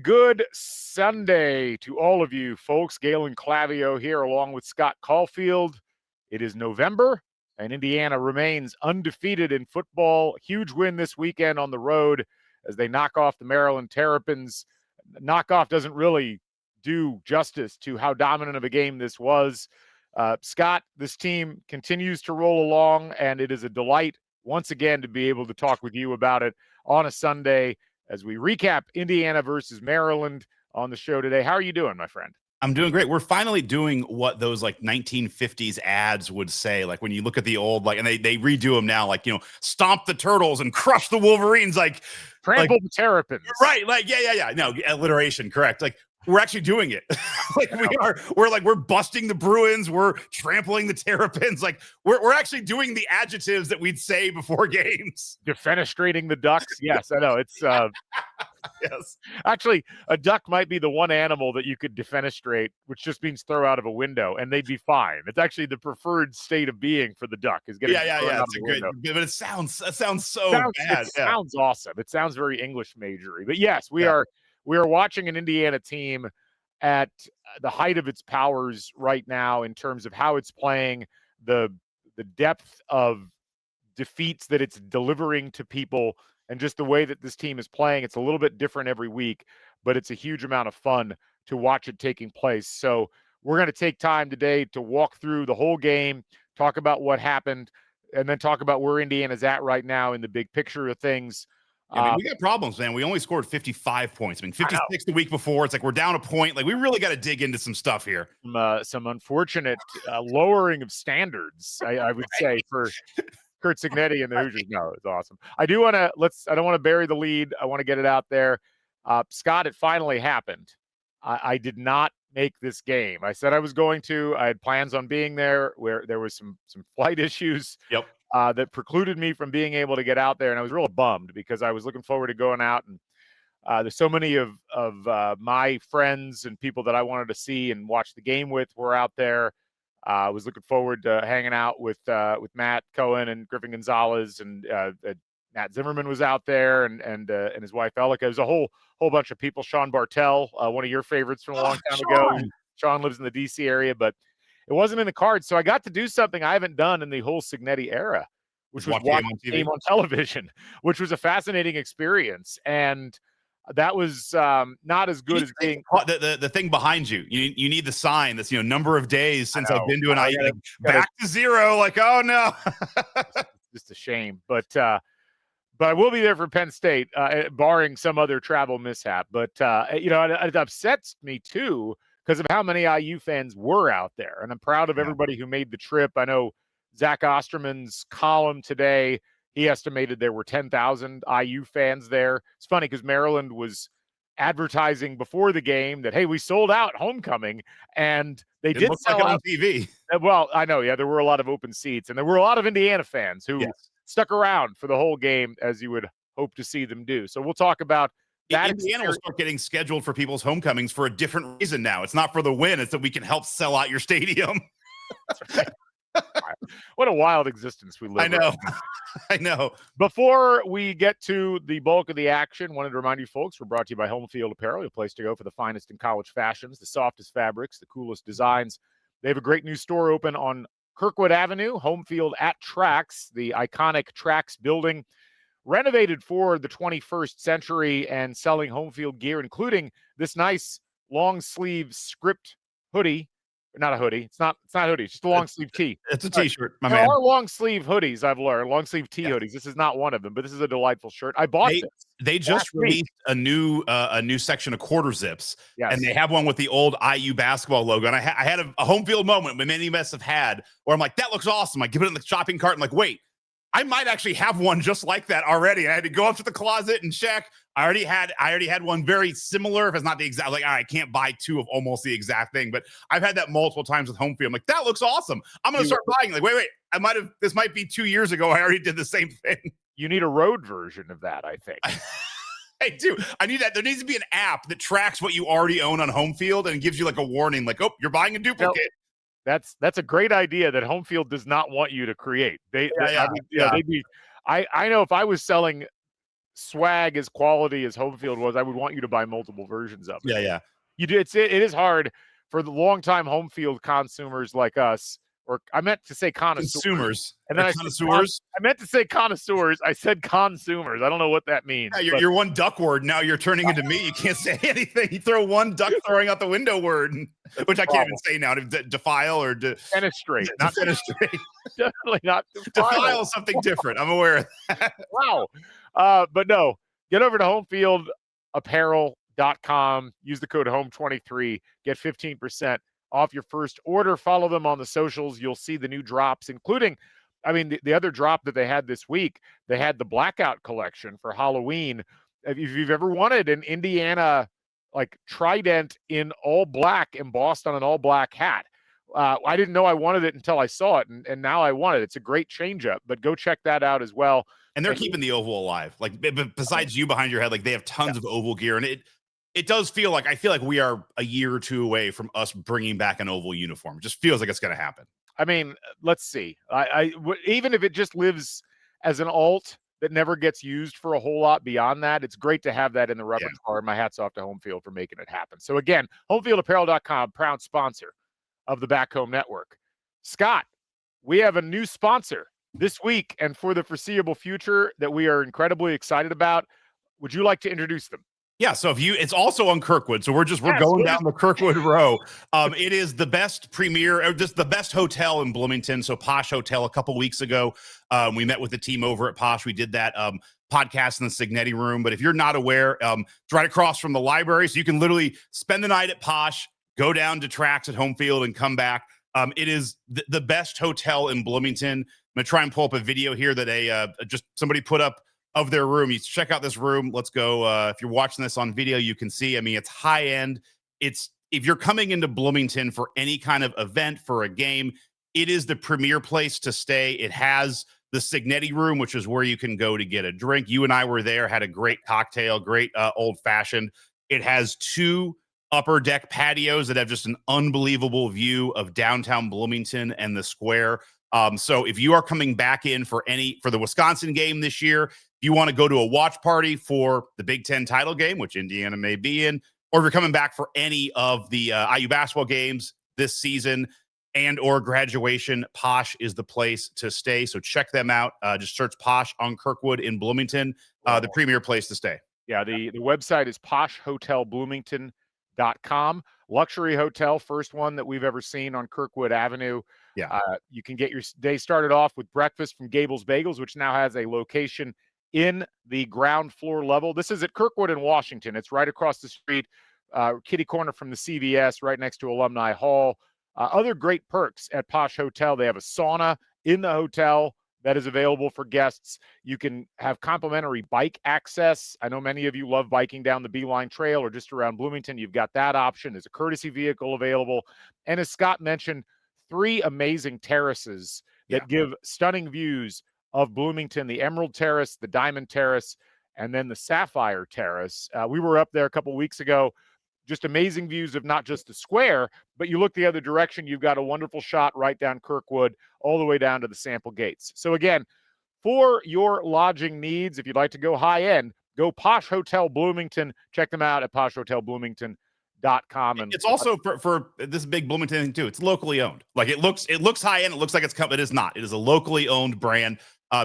good Sunday to all of you folks. Galen, Clavio here along with Scott Caulfield. It is November, and Indiana remains undefeated in football. Huge win this weekend on the road as they knock off the Maryland Terrapins. Knockoff doesn't really do justice to how dominant of a game this was. Scott, this team continues to roll along, and it is a delight once again to be able to talk with you about it on a Sunday as we recap Indiana versus Maryland on the show today. How are you doing, my friend? I'm doing great. We're finally doing what those like 1950s ads would say. Like when you look at the old, like, and they redo them now, like, you know, stomp the turtles and crush the Wolverines, like trample the Terrapins. Right. Like, yeah. No, alliteration. Correct. Like, we're actually doing it. Like we're busting the Bruins. We're trampling the Terrapins. Like we're actually doing the adjectives that we'd say before games. Defenestrating the Ducks. Yes, I know. It's yes. Actually, a duck might be the one animal that you could defenestrate, which just means throw out of a window, and they'd be fine. It's actually the preferred state of being for the duck is getting thrown out of the window. But it sounds so bad. It sounds awesome. It sounds very English majory. But yes, we are watching an Indiana team at the height of its powers right now in terms of how it's playing, the depth of defeats that it's delivering to people, and just the way that this team is playing. It's a little bit different every week, but it's a huge amount of fun to watch it taking place. So we're going to take time today to walk through the whole game, talk about what happened, and then talk about where Indiana's at right now in the big picture of things. Yeah, I mean, we got problems, man. We only scored 55 points. I mean, 56 the week before. It's like we're down a point. Like, we really got to dig into some stuff here. Some unfortunate lowering of standards, I would say, for Curt Cignetti and the Hoosiers. No, it's awesome. I don't want to bury the lead. I want to get it out there. Scott, it finally happened. I did not make this game. I said I was going to. I had plans on being there, where there was some flight issues. Yep. That precluded me from being able to get out there. And I was real bummed because I was looking forward to going out. And there's so many of my friends and people that I wanted to see and watch the game with were out there. I was looking forward to hanging out with Matt Cohen and Griffin Gonzalez, and Matt Zimmerman was out there, and his wife Elika. There's a whole bunch of people. Sean Bartell, one of your favorites from a long time ago. Sean lives in the DC area, but it wasn't in the cards. So I got to do something I haven't done in the whole Cignetti era, which was watch the game on television, which was a fascinating experience. And that was not as good as being the thing behind you. You need the sign that's, number of days since I've been to an IU, back to zero. Like, oh no, just a shame. But I will be there for Penn State, barring some other travel mishap. But it upsets me too, because of how many IU fans were out there. And I'm proud of everybody who made the trip. I know Zach Osterman's column today, he estimated there were 10,000 IU fans there. It's funny because Maryland was advertising before the game that, hey, we sold out homecoming, and they did sell out on TV. Well, I know, there were a lot of open seats, and there were a lot of Indiana fans who stuck around for the whole game, as you would hope to see them do. So we'll talk about that. Indiana will start getting scheduled for people's homecomings for a different reason now. It's not for the win. It's that we can help sell out your stadium. That's right. What a wild existence we live in. I know. Before we get to the bulk of the action, wanted to remind you folks, we're brought to you by Homefield Apparel, a place to go for the finest in college fashions, the softest fabrics, the coolest designs. They have a great new store open on Kirkwood Avenue, Homefield at Trax, the iconic Trax building, renovated for the 21st century and selling Homefield gear, including this nice long sleeve script hoodie. Not a hoodie. It's not hoodie. It's just a long sleeve tee. It's a t-shirt, my man. There are long sleeve hoodies, I've learned. Long sleeve tee hoodies. This is not one of them, but this is a delightful shirt. I bought this. They just released a new section of quarter zips, and they have one with the old IU basketball logo. And I had a home field moment, many of us have had, where I'm like, that looks awesome. I give it in the shopping cart. I'm like, wait, I might actually have one just like that already. I had to go up to the closet and check. I already had one very similar, if it's not the exact, like, I can't buy two of almost the exact thing, but I've had that multiple times with Homefield. I'm like, that looks awesome. I'm going to start buying. Like, wait, this might be 2 years ago. I already did the same thing. You need a road version of that, I think. I do. I need that. There needs to be an app that tracks what you already own on Homefield and gives you like a warning, like, oh, you're buying a duplicate. That's a great idea that Homefield does not want you to create. I know if I was selling swag as quality as Homefield was, I would want you to buy multiple versions of it. Yeah. It is hard for the longtime Homefield consumers like us, or I meant to say consumers. And then I meant to say connoisseurs. I said consumers. I don't know what that means. Yeah, you're one duck word. Now you're turning into me. You can't say anything. You throw one duck throwing out the window word, which I can't even say now. To defile or fenestrate. Not fenestrate. Definitely not defile. Something different. I'm aware of that. Wow. But no, get over to Homefield Apparel.com. Use the code HOME23. Get 15% off your first order. Follow them on the socials. You'll see the new drops, including, the other drop that they had this week. They had the blackout collection for Halloween. If you've ever wanted an Indiana trident in all black embossed on an all black hat, I didn't know I wanted it until I saw it, and now I want it. It's a great changeup, but go check that out as well. And they're keeping the oval alive. Besides you behind your head, they have tons of oval gear, and it does feel like, I feel like we are a year or two away from us bringing back an oval uniform. It just feels like it's going to happen. Let's see. Even if it just lives as an alt that never gets used for a whole lot beyond that, it's great to have that in the repertoire. My hat's off to Homefield for making it happen. So again, homefieldapparel.com, proud sponsor of the Back Home Network. Scott, we have a new sponsor this week and for the foreseeable future that we are incredibly excited about. Would you like to introduce them? Yeah, so it's also on Kirkwood. So we're going down the Kirkwood row. It is the best premier, or just the best hotel in Bloomington. So Posh Hotel a couple weeks ago. We met with the team over at Posh. We did that podcast in the Signetti room. But if you're not aware, it's right across from the library. So you can literally spend the night at Posh, go down to tracks at Homefield and come back. It is the best hotel in Bloomington. I'm going to try and pull up a video here that just somebody put up of their room. You check out this room. Let's go. If you're watching this on video, you can see, it's high end. If you're coming into Bloomington for any kind of event, for a game, it is the premier place to stay. It has the Signetti room, which is where you can go to get a drink. You and I were there, had a great cocktail, great old fashioned. It has 2 upper deck patios that have just an unbelievable view of downtown Bloomington and the square. So if you are coming back in for the Wisconsin game this year, if you want to go to a watch party for the Big Ten title game, which Indiana may be in, or if you're coming back for any of the IU basketball games this season and or graduation, Posh is the place to stay. So check them out. Just search Posh on Kirkwood in Bloomington, the premier place to stay. Yeah, the website is poshhotelbloomington.com. Luxury hotel, first one that we've ever seen on Kirkwood Avenue. Yeah. You can get your day started off with breakfast from Gable's Bagels, which now has a location in the ground floor level. This is at Kirkwood in Washington. It's right across the street, kitty corner from the CVS, right next to Alumni Hall. Other great perks at Posh Hotel. They have a sauna in the hotel that is available for guests. You can have complimentary bike access. I know many of you love biking down the Beeline Trail or just around Bloomington. You've got that option. There's a courtesy vehicle available. And as Scott mentioned, 3 amazing terraces that give stunning views of Bloomington, the Emerald Terrace, the Diamond Terrace, and then the Sapphire Terrace. We were up there a couple weeks ago. Just amazing views of not just the square, but you look the other direction, you've got a wonderful shot right down Kirkwood, all the way down to the Sample Gates. So again, for your lodging needs, if you'd like to go high end, go Posh Hotel Bloomington. Check them out at poshhotelbloomington.com. And it's also for this big Bloomington thing too. It's locally owned. It looks high end. It looks like it is not. It is a locally owned brand.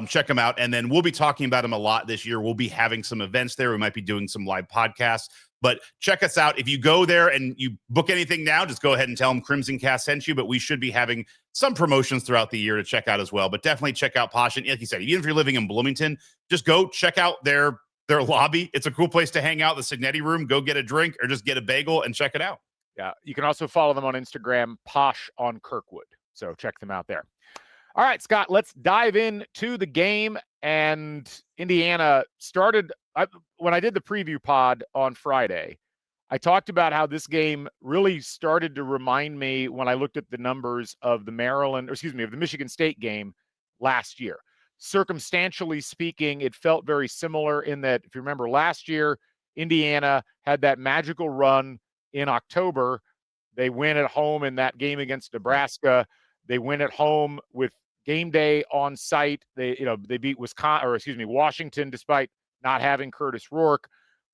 Check them out. And then we'll be talking about them a lot this year. We'll be having some events there. We might be doing some live podcasts, but check us out. If you go there and you book anything now, just go ahead and tell them Crimson Cast sent you, but we should be having some promotions throughout the year to check out as well. But definitely check out Posh. And like you said, even if you're living in Bloomington, just go check out their lobby. It's a cool place to hang out, the Signetti room. Go get a drink or just get a bagel and check it out. Yeah. You can also follow them on Instagram, Posh on Kirkwood. So check them out there. All right, Scott, let's dive into the game. And Indiana started, when I did the preview pod on Friday, I talked about how this game really started to remind me when I looked at the numbers of the Michigan State game last year. Circumstantially speaking, it felt very similar in that, if you remember last year, Indiana had that magical run in October. They win at home in that game against Nebraska. They win at home with game day on site. They beat Washington despite not having Curtis Rourke.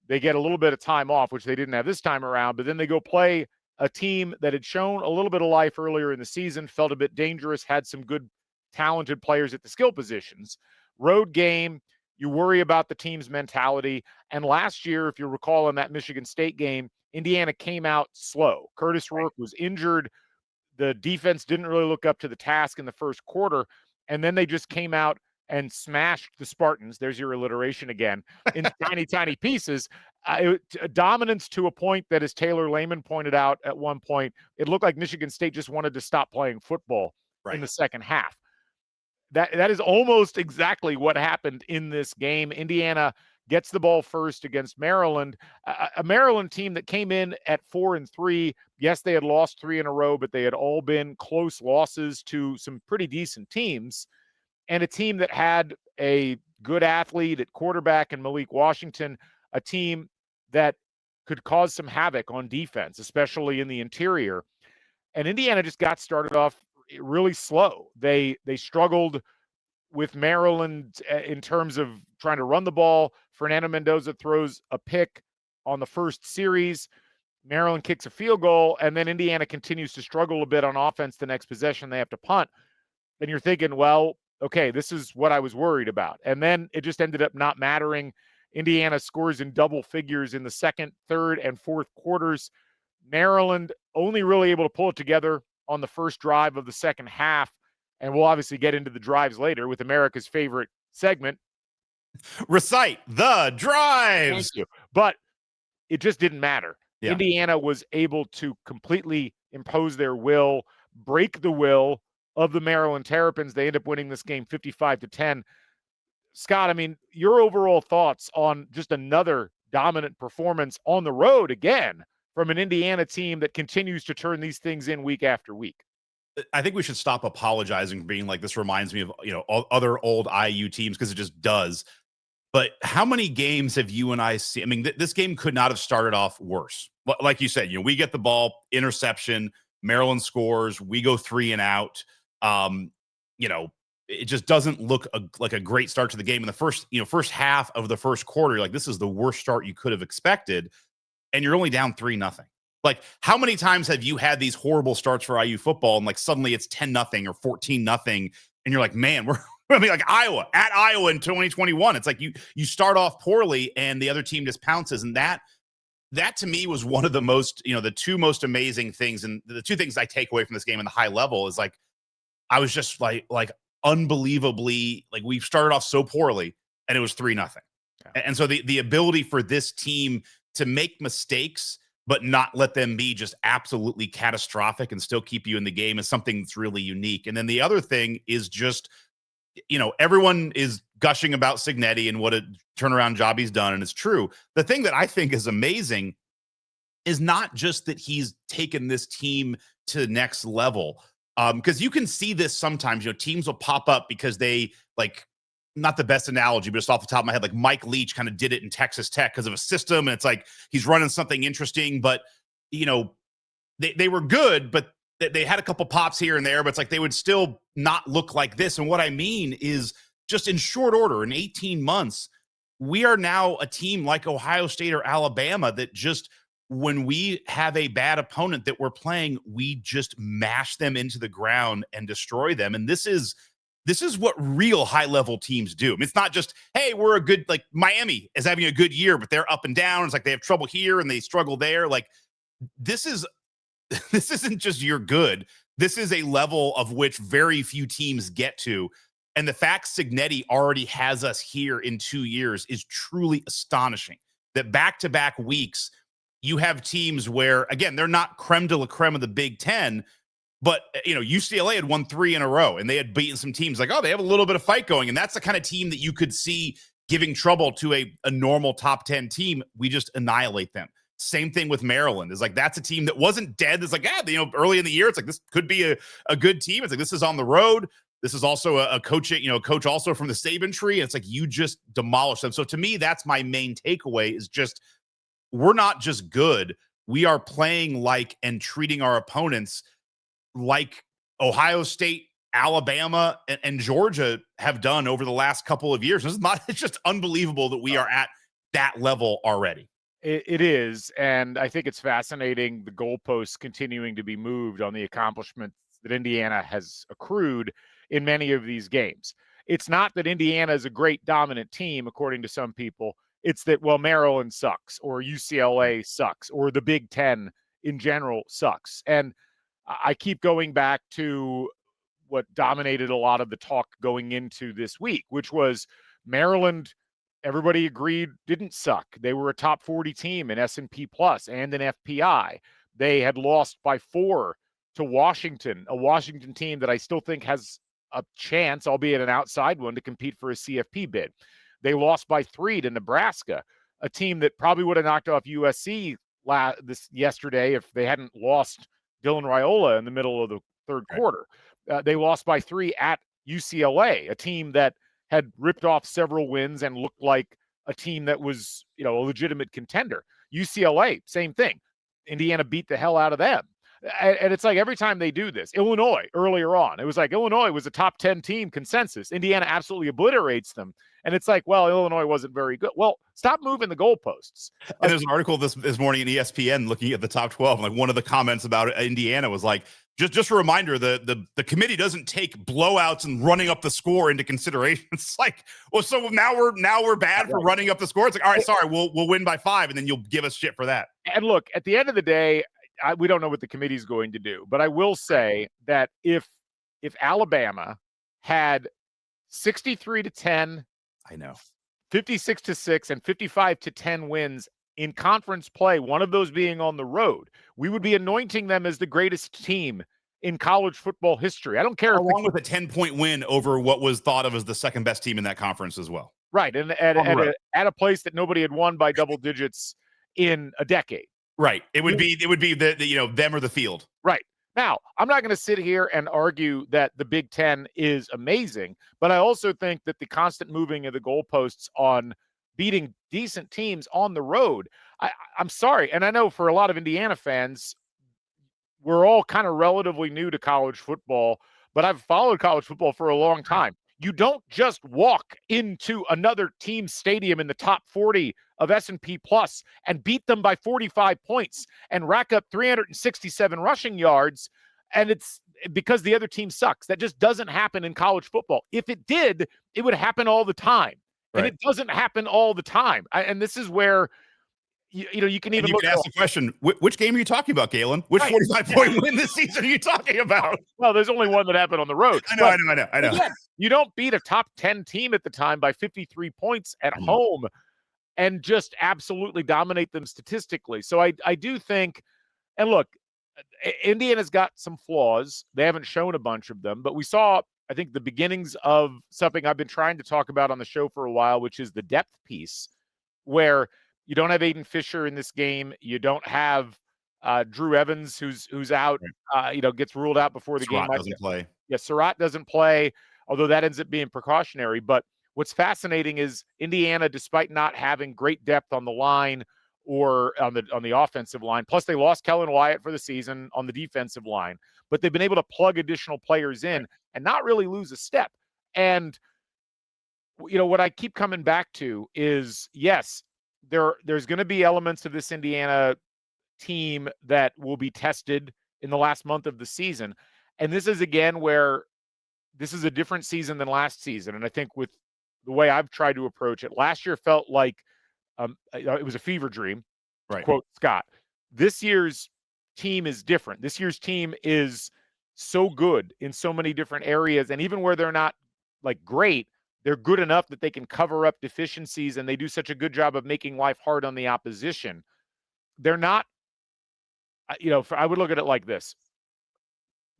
They get a little bit of time off, which they didn't have this time around, but then they go play a team that had shown a little bit of life earlier in the season, felt a bit dangerous, had some good, talented players at the skill positions. Road game, you worry about the team's mentality. And last year, if you recall in that Michigan State game, Indiana came out slow. Curtis Rourke was injured. The defense didn't really look up to the task in the first quarter. And then they just came out and smashed the Spartans. There's your alliteration again, in tiny, tiny pieces. Dominance to a point that, as Taylor Lehman pointed out at one point, it looked like Michigan State just wanted to stop playing football in the second half. That is almost exactly what happened in this game. Indiana gets the ball first against Maryland, a Maryland team that came in at 4-3. Yes, they had lost 3 in a row, but they had all been close losses to some pretty decent teams, and a team that had a good athlete at quarterback in Malik Washington, a team that could cause some havoc on defense, especially in the interior. And Indiana just got started off really slow. They struggled with Maryland in terms of trying to run the ball. Fernando Mendoza throws a pick on the first series. Maryland kicks a field goal, and then Indiana continues to struggle a bit on offense. The next possession, they have to punt. And you're thinking, well, okay, this is what I was worried about. And then it just ended up not mattering. Indiana scores in double figures in the second, third, and fourth quarters. Maryland only really able to pull it together on the first drive of the second half. And we'll obviously get into the drives later with America's favorite segment. Recite the Drives. Thank you. But it just didn't matter. Yeah. Indiana was able to completely impose their will, break the will of the Maryland Terrapins. They end up winning this game 55-10. Scott, I mean, your overall thoughts on just another dominant performance on the road again from an Indiana team that continues to turn these things in week after week? I think we should stop apologizing for being like, this reminds me of, other old IU teams, because it just does. But how many games have you and I seen? I mean, this game could not have started off worse. Like you said, we get the ball, interception, Maryland scores, we go 3 and out. It just doesn't look like a great start to the game. In the first half of the first quarter, you're like, this is the worst start you could have expected, and you're only down 3-0. Like, how many times have you had these horrible starts for IU football, and like suddenly it's 10-0 or 14-0, and you're like, man, we're like Iowa in 2021. It's like you start off poorly and the other team just pounces, and that to me was one of the most, the two most amazing things, and the two things I take away from this game in the high level is like, I was just like unbelievably, like, we started off so poorly and it was 3-0. Yeah. And so the ability for this team to make mistakes but not let them be just absolutely catastrophic and still keep you in the game is something that's really unique. And then the other thing is just, everyone is gushing about Cignetti and what a turnaround job he's done, and it's true. The thing that I think is amazing is not just that he's taken this team to the next level, because you can see this sometimes. Teams will pop up because they, like, not the best analogy, but just off the top of my head, like Mike Leach kind of did it in Texas Tech because of a system, and it's like he's running something interesting, but they were good, but they had a couple pops here and there, but it's like they would still not look like this. And what I mean is, just in short order, in 18 months, we are now a team like Ohio State or Alabama that just, when we have a bad opponent that we're playing, we just mash them into the ground and destroy them. And this is what real high-level teams do. I mean, it's not just, hey, we're a good, like Miami is having a good year, but they're up and down. It's like they have trouble here and they struggle there. Like, this isn't just you're good. This is a level of which very few teams get to. And the fact Cignetti already has us here in 2 years is truly astonishing. That back-to-back weeks, you have teams where, again, they're not creme de la creme of the Big Ten, but, UCLA had won 3 in a row, and they had beaten some teams like, oh, they have a little bit of fight going. And that's the kind of team that you could see giving trouble to a normal top 10 team. We just annihilate them. Same thing with Maryland. It's like, that's a team that wasn't dead. It's like, early in the year, it's like, this could be a good team. It's like, this is on the road. This is also a coach, coach also from the Saban tree. It's like, you just demolish them. So to me, that's my main takeaway, is just, we're not just good. We are playing like and treating our opponents like Ohio State Alabama and Georgia have done over the last couple of years. It's just unbelievable that we are at that level already. It is, and I think it's fascinating the goalposts continuing to be moved on the accomplishments that Indiana has accrued in many of these games. It's not that Indiana is a great dominant team, according to some people. It's that, well, Maryland sucks, or UCLA sucks, or the Big Ten in general sucks. And I keep going back to what dominated a lot of the talk going into this week, which was Maryland. Everybody agreed didn't suck. They were a top 40 team in S&P Plus and in FPI. They had lost by 4 to Washington, a Washington team that I still think has a chance, albeit an outside one, to compete for a CFP bid. They lost by 3 to Nebraska, a team that probably would have knocked off USC yesterday if they hadn't lost Dylan Raiola in the middle of the third quarter. They lost by 3 at UCLA, a team that had ripped off several wins and looked like a team that was, a legitimate contender. UCLA, same thing. Indiana beat the hell out of them. And it's like every time they do this, Illinois earlier on, it was like Illinois was a top 10 team consensus. Indiana absolutely obliterates them. And it's like, well, Illinois wasn't very good. Well, stop moving the goalposts. And there's an article this morning in ESPN looking at the top 12. Like one of the comments about Indiana was like, just a reminder, the committee doesn't take blowouts and running up the score into consideration. It's like, well, so now we're bad for running up the score. It's like, all right, sorry, we'll win by 5, and then you'll give us shit for that. And look, at the end of the day, we don't know what the committee's going to do, but I will say that if Alabama had 63-10, I know, 56-6, and 55-10 wins in conference play, one of those being on the road, we would be anointing them as the greatest team in college football history. I don't care. Along with a 10-point win over what was thought of as the second best team in that conference as well. Right, and at a place that nobody had won by double digits in a decade. Right. It would be the them or the field. Right. Now, I'm not going to sit here and argue that the Big Ten is amazing, but I also think that the constant moving of the goalposts on beating decent teams on the road, I'm sorry, and I know for a lot of Indiana fans, we're all kind of relatively new to college football, but I've followed college football for a long time. You don't just walk into another team's stadium in the top 40 of S&P Plus and beat them by 45 points and rack up 367 rushing yards, and it's because the other team sucks. That just doesn't happen in college football. If it did, it would happen all the time. Right. And it doesn't happen all the time. And this is where you can even look. You can ask the question: which game are you talking about, Galen? Which 45-point win this season are you talking about? Well, there's only one that happened on the road. I know. Again, you don't beat a top 10 team at the time by 53 points at home and just absolutely dominate them statistically. So I do think, and look, Indiana's got some flaws. They haven't shown a bunch of them, but we saw, I think, the beginnings of something I've been trying to talk about on the show for a while, which is the depth piece, where you don't have Aiden Fisher in this game. You don't have Drew Evans, who's out, gets ruled out before the game. Doesn't play. Yeah, Surratt doesn't play, although that ends up being precautionary. But what's fascinating is Indiana, despite not having great depth on the line or on the offensive line, plus they lost Kellen Wyatt for the season on the defensive line, but they've been able to plug additional players in and not really lose a step. And, what I keep coming back to is, yes, there's going to be elements of this Indiana team that will be tested in the last month of the season. And this is, again, where this is a different season than last season. And I think with the way I've tried to approach it, last year felt like it was a fever dream, to quote Scott. This year's team is different. This year's team is so good in so many different areas. And even where they're not like great, they're good enough that they can cover up deficiencies, and they do such a good job of making life hard on the opposition. They're not, I would look at it like this.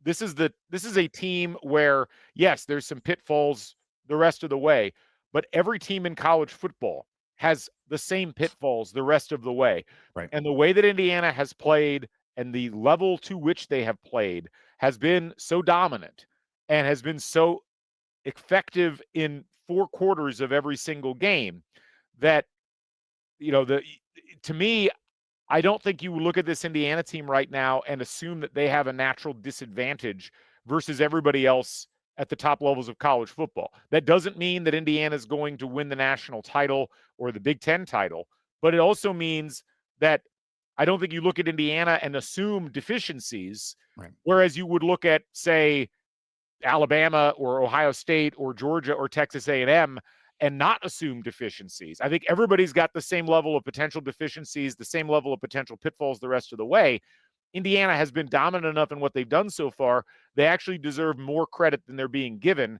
This is a team where, yes, there's some pitfalls the rest of the way, but every team in college football has the same pitfalls the rest of the way. Right. And the way that Indiana has played and the level to which they have played has been so dominant and has been so effective in 4 quarters of every single game that, to me, I don't think you look at this Indiana team right now and assume that they have a natural disadvantage versus everybody else at the top levels of college football. That doesn't mean that Indiana is going to win the national title or the Big Ten title, but it also means that I don't think you look at Indiana and assume deficiencies, right, whereas you would look at, say, Alabama or Ohio State or Georgia or Texas A&M and not assume deficiencies. I think everybody's got the same level of potential deficiencies, the same level of potential pitfalls the rest of the way. Indiana has been dominant enough in what they've done so far. They actually deserve more credit than they're being given.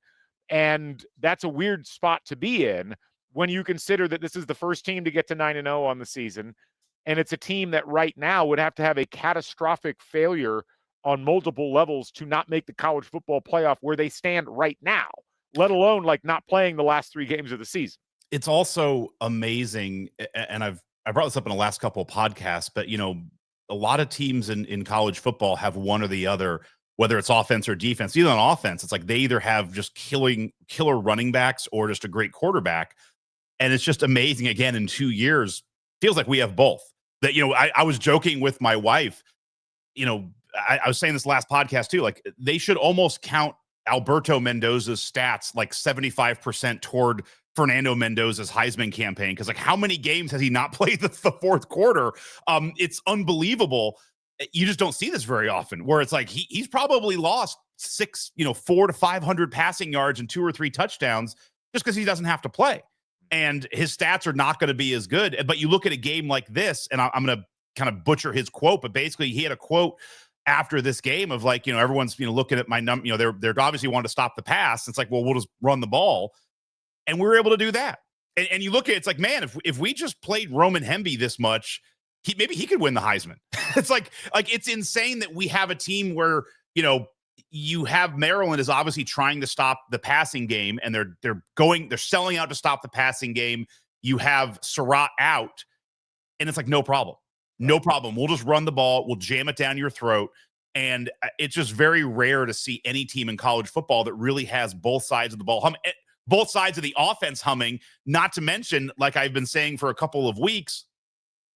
And that's a weird spot to be in when you consider that this is the first team to get to 9-0 on the season. And it's a team that right now would have to have a catastrophic failure on multiple levels to not make the college football playoff where they stand right now, let alone like not playing the last 3 games of the season. It's also amazing, and I brought this up in the last couple of podcasts, but a lot of teams in college football have one or the other, whether it's offense or defense. Even on offense, it's like they either have just killer running backs or just a great quarterback. And it's just amazing. Again, in 2 years, feels like we have both. That, I was joking with my wife, I was saying this last podcast too, like they should almost count Alberto Mendoza's stats like 75% toward Fernando Mendoza's Heisman campaign. Cause like how many games has he not played the fourth quarter? It's unbelievable. You just don't see this very often where it's like he's probably lost 400 to 500 passing yards and 2 or 3 touchdowns just because he doesn't have to play. And his stats are not going to be as good. But you look at a game like this, and I'm going to kind of butcher his quote, but basically he had a quote after this game of like, everyone's, looking at my number, they're obviously wanting to stop the pass. It's like, well, we'll just run the ball. And we were able to do that. And you look at it, it's like, man, if we just played Roman Hemby this much, maybe he could win the Heisman. It's like it's insane that we have a team where, you have Maryland is obviously trying to stop the passing game, and they're selling out to stop the passing game. You have Surratt out, and it's like, no problem. No problem. We'll just run the ball. We'll jam it down your throat. And it's just very rare to see any team in college football that really has both sides of the ball both sides of the offense humming, not to mention, like I've been saying for a couple of weeks,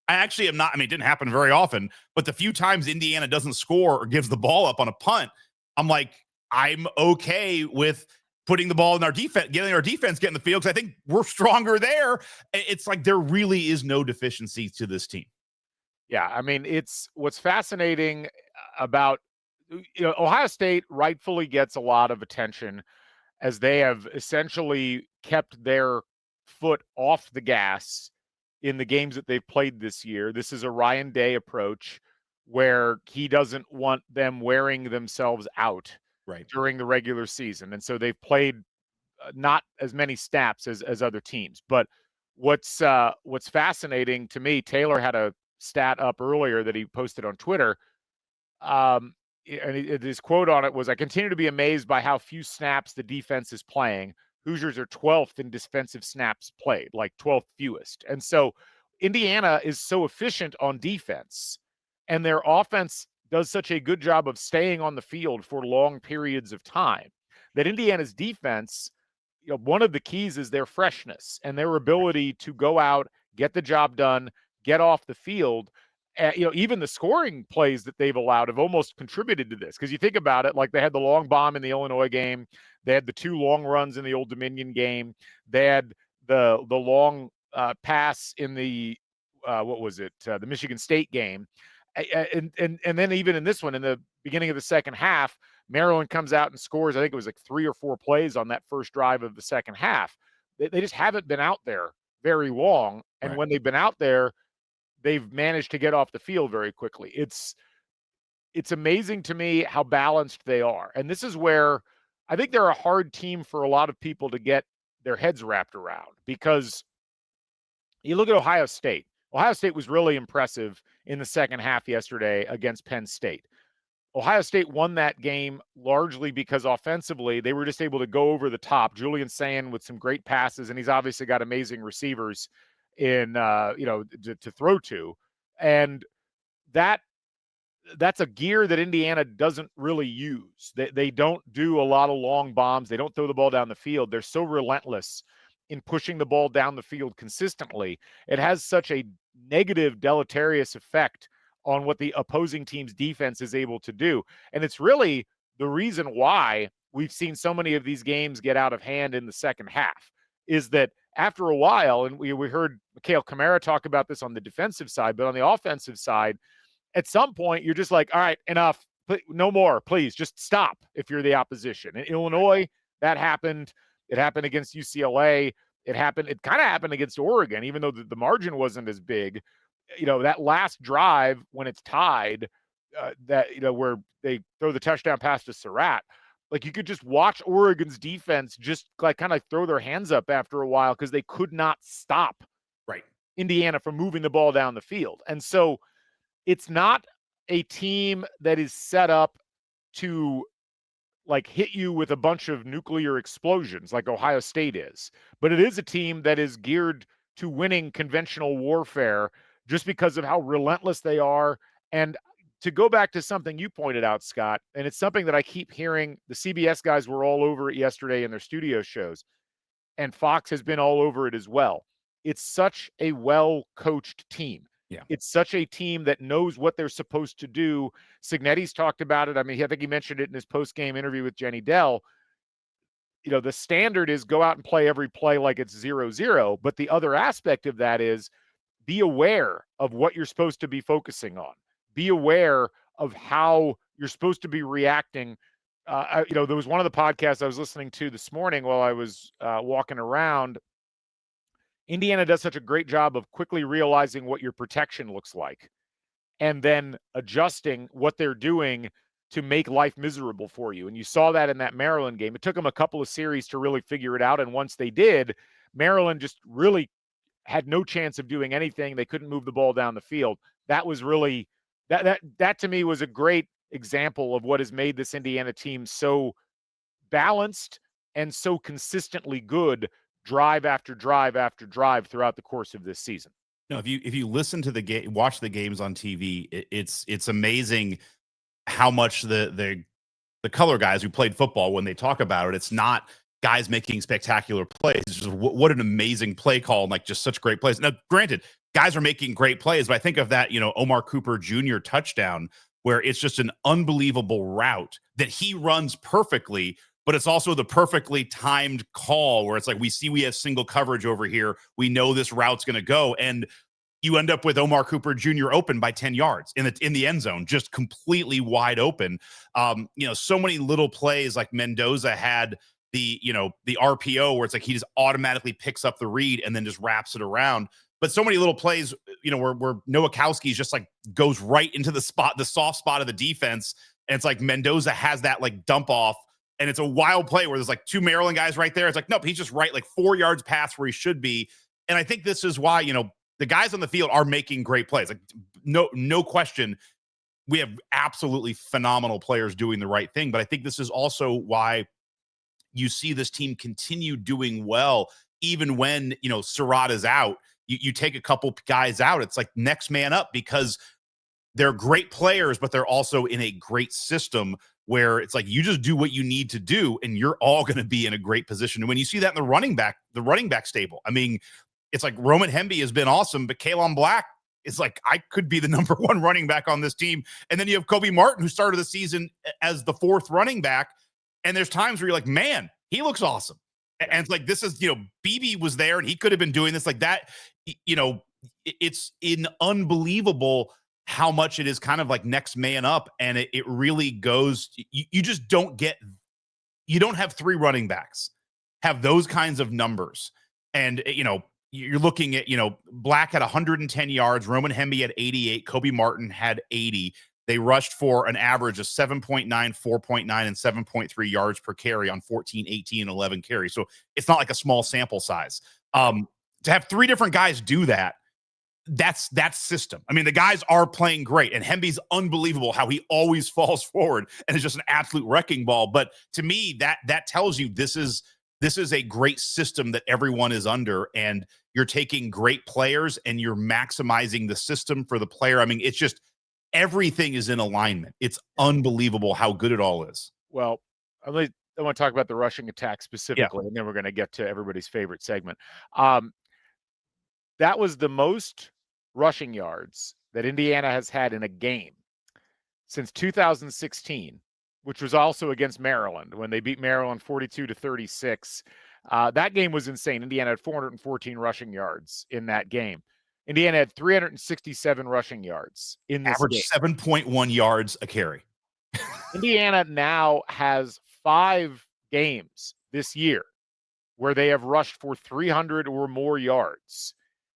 I actually am not, it didn't happen very often, but the few times Indiana doesn't score or gives the ball up on a punt, I'm like, I'm okay with putting the ball in our defense, getting the field, because I think we're stronger there. It's like there really is no deficiency to this team. Yeah, it's what's fascinating about Ohio State rightfully gets a lot of attention as they have essentially kept their foot off the gas in the games that they've played this year. This is a Ryan Day approach where he doesn't want them wearing themselves out during the regular season. And so they've played not as many snaps as other teams. But what's fascinating to me, Taylor had a stat up earlier that he posted on Twitter. And his quote on it was, "I continue to be amazed by how few snaps the defense is playing. Hoosiers are 12th in defensive snaps played, like 12th fewest." And so Indiana is so efficient on defense, and their offense does such a good job of staying on the field for long periods of time that Indiana's defense, one of the keys is their freshness and their ability to go out, get the job done, get off the field. Even the scoring plays that they've allowed have almost contributed to this. Because you think about it, like they had the long bomb in the Illinois game. They had the 2 long runs in the Old Dominion game. They had the long pass in the, the Michigan State game. And then even in this one, in the beginning of the second half, Maryland comes out and scores, I think it was like 3 or 4 plays on that first drive of the second half. They just haven't been out there very long. And when they've been out there, they've managed to get off the field very quickly. It's amazing to me how balanced they are. And this is where I think they're a hard team for a lot of people to get their heads wrapped around, because you look at Ohio State. Ohio State was really impressive in the second half yesterday against Penn State. Ohio State won that game largely because offensively they were just able to go over the top. Julian Sayin with some great passes, and he's obviously got amazing receivers to throw to. And that's a gear that Indiana doesn't really use. They don't do a lot of long bombs. They don't throw the ball down the field. They're so relentless in pushing the ball down the field consistently. It has such a negative, deleterious effect on what the opposing team's defense is able to do. And it's really the reason why we've seen so many of these games get out of hand in the second half is that after a while, and we heard Mikhail Kamara talk about this on the defensive side, but on the offensive side, at some point, you're just like, all right, enough. No more, please. Just stop if you're the opposition. In Illinois, that happened. It happened against UCLA. It kind of happened against Oregon, even though the margin wasn't as big. That last drive when it's tied, where they throw the touchdown pass to Surratt, like you could just watch Oregon's defense just like kind of throw their hands up after a while because they could not stop Indiana from moving the ball down the field. And so it's not a team that is set up to like hit you with a bunch of nuclear explosions like Ohio State is, but it is a team that is geared to winning conventional warfare just because of how relentless they are. And to go back to something you pointed out, Scott, and it's something that I keep hearing, the CBS guys were all over it yesterday in their studio shows, and Fox has been all over it as well. It's such a well-coached team. Yeah. It's such a team that knows what they're supposed to do. Signetti's talked about it. I mean, I think he mentioned it in his post-game interview with Jenny Dell. The standard is go out and play every play like it's 0-0. But the other aspect of that is be aware of what you're supposed to be focusing on. Be aware of how you're supposed to be reacting. There was one of the podcasts I was listening to this morning while I was walking around. Indiana does such a great job of quickly realizing what your protection looks like and then adjusting what they're doing to make life miserable for you. And you saw that in that Maryland game. It took them a couple of series to really figure it out. And once they did, Maryland just really had no chance of doing anything. They couldn't move the ball down the field. That was really that to me was a great example of what has made this Indiana team so balanced and so consistently good drive after drive after drive throughout the course of this season. No, if you listen to the game, watch the games on TV, it's amazing how much the color guys who played football, when they talk about it, it's not guys making spectacular plays. It's just what an amazing play call and like just such great plays. Now, granted, guys are making great plays, but I think of that, Omar Cooper Jr. touchdown where it's just an unbelievable route that he runs perfectly, but it's also the perfectly timed call where it's like, we have single coverage over here. We know this route's going to go. And you end up with Omar Cooper Jr. open by 10 yards in the end zone, just completely wide open. So many little plays like Mendoza had the RPO where it's like he just automatically picks up the read and then just wraps it around. But so many little plays, where Nowakowski's just like goes right into the soft spot of the defense. And it's like Mendoza has that like dump off. And it's a wild play where there's like two Maryland guys right there. It's like, nope, he's just right like 4 yards past where he should be. And I think this is why, the guys on the field are making great plays. Like no question. We have absolutely phenomenal players doing the right thing. But I think this is also why you see this team continue doing well, even when, Surratt is out. You take a couple guys out. It's like next man up because they're great players, but they're also in a great system where it's like you just do what you need to do and you're all going to be in a great position. And when you see that in the running back stable, I mean, it's like Roman Hemby has been awesome, but Kalon Black is like, I could be the number one running back on this team. And then you have Kobe Martin, who started the season as the fourth running back. And there's times where you're like, man, he looks awesome. And it's like, this is, BB was there and he could have been doing this like that. It's unbelievable how much it is kind of like next man up. And it really goes, you just don't have three running backs have those kinds of numbers. And, you're looking at, Black had 110 yards, Roman Hemby had 88, Kobe Martin had 80. They rushed for an average of 7.9, 4.9, and 7.3 yards per carry on 14, 18, and 11 carries. So it's not like a small sample size. To have three different guys do that's system. I mean, the guys are playing great, and Hemby's unbelievable how he always falls forward and is just an absolute wrecking ball. But to me, that tells you this is a great system that everyone is under, and you're taking great players and you're maximizing the system for the player. I mean, it's just everything is in alignment. It's unbelievable how good it all is. Well, I want to talk about the rushing attack specifically, and then we're going to get to everybody's favorite segment. That was the most rushing yards that Indiana has had in a game since 2016 which was also against Maryland when they beat Maryland 42-36. That game was insane. Indiana had 414 rushing yards in that game. Indiana had 367 rushing yards in this game. Average 7.1 yards a carry. Indiana now has 5 games this year where they have rushed for 300 or more yards.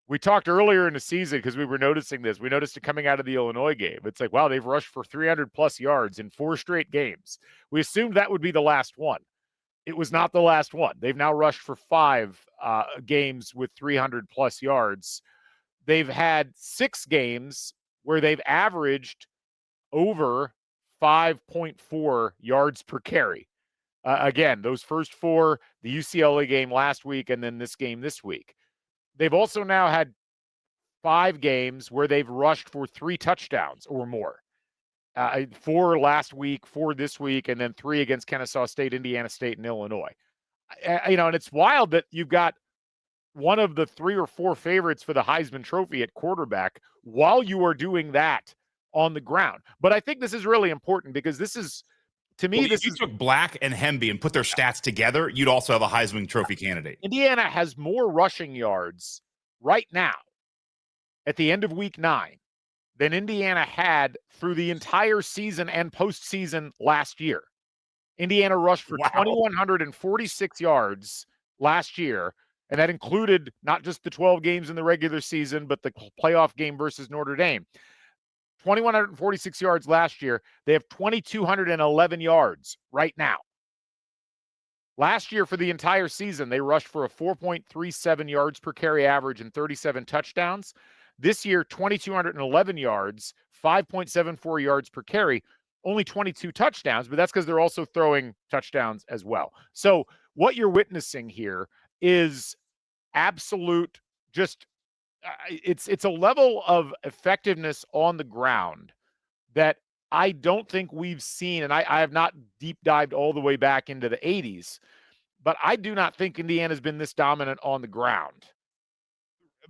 We talked earlier in the season because we were noticing this. We noticed it coming out of the Illinois game. It's like, wow, they've rushed for 300 plus yards in 4 straight games. We assumed that would be the last one. It was not the last one. They've now rushed for 5 games with 300 plus yards. They've had 6 games where they've averaged over 5.4 yards per carry. Again, those first 4, the UCLA game last week and then this game this week. They've also now had 5 games where they've rushed for 3 touchdowns or more. 4 last week, 4 this week, and then 3 against Kennesaw State, Indiana State, and Illinois. And it's wild that you've got one of the 3 or 4 favorites for the Heisman Trophy at quarterback while you are doing that on the ground. But I think this is really important because this is, to me, if you took Black and Hemby and put their stats together, you'd also have a Heisman Trophy candidate. Indiana has more rushing yards right now at the end of week 9 than Indiana had through the entire season and postseason last year. Indiana rushed for 2,146 yards last year, and that included not just the 12 games in the regular season, but the playoff game versus Notre Dame. 2,146 yards last year. They have 2,211 yards right now. Last year, for the entire season, they rushed for a 4.37 yards per carry average and 37 touchdowns. This year, 2,211 yards, 5.74 yards per carry, only 22 touchdowns, but that's because they're also throwing touchdowns as well. So what you're witnessing here is absolute just it's a level of effectiveness on the ground that I don't think we've seen, and I have not deep dived all the way back into the 80s, but I do not think Indiana's been this dominant on the ground,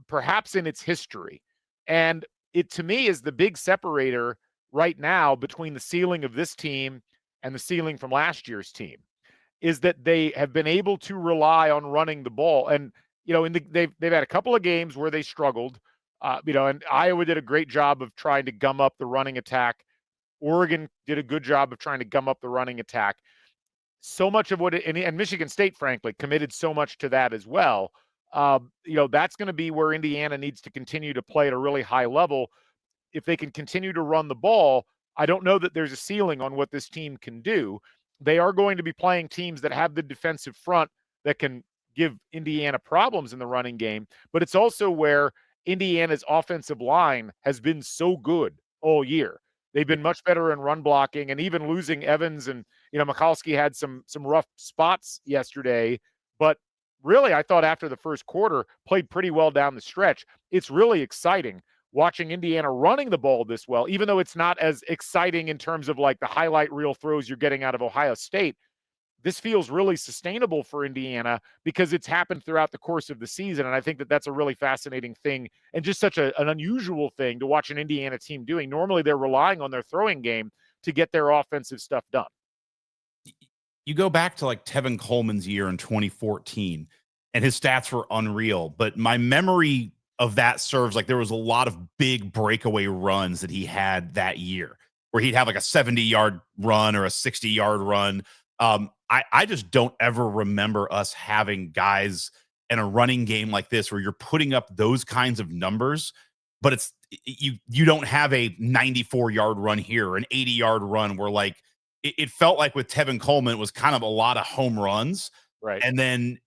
perhaps in its history. And it, to me, is the big separator right now between the ceiling of this team and the ceiling from last year's team, is that they have been able to rely on running the ball. And you know, they've had a couple of games where they struggled, and Iowa did a great job of trying to gum up the running attack. Oregon did a good job of trying to gum up the running attack. So much of and Michigan State, frankly, committed so much to that as well. That's going to be where Indiana needs to continue to play at a really high level. If they can continue to run the ball, I don't know that there's a ceiling on what this team can do. They are going to be playing teams that have the defensive front that can give Indiana problems in the running game, but it's also where Indiana's offensive line has been so good all year. They've been much better in run blocking, and even losing Evans and, Michalski had some rough spots yesterday, but really I thought after the first quarter played pretty well down the stretch. It's really exciting watching Indiana running the ball this well, even though it's not as exciting in terms of like the highlight reel throws you're getting out of Ohio State. This feels really sustainable for Indiana because it's happened throughout the course of the season. And I think that that's a really fascinating thing and just such an unusual thing to watch an Indiana team doing. Normally they're relying on their throwing game to get their offensive stuff done. You go back to like Tevin Coleman's year in 2014 and his stats were unreal, but my memory of that serves like there was a lot of big breakaway runs that he had that year where he'd have like a 70-yard run or a 60-yard run. I just don't ever remember us having guys in a running game like this where you're putting up those kinds of numbers, but it's you don't have a 94-yard run here or an 80-yard run where like it felt like with Tevin Coleman it was kind of a lot of home runs, right? And then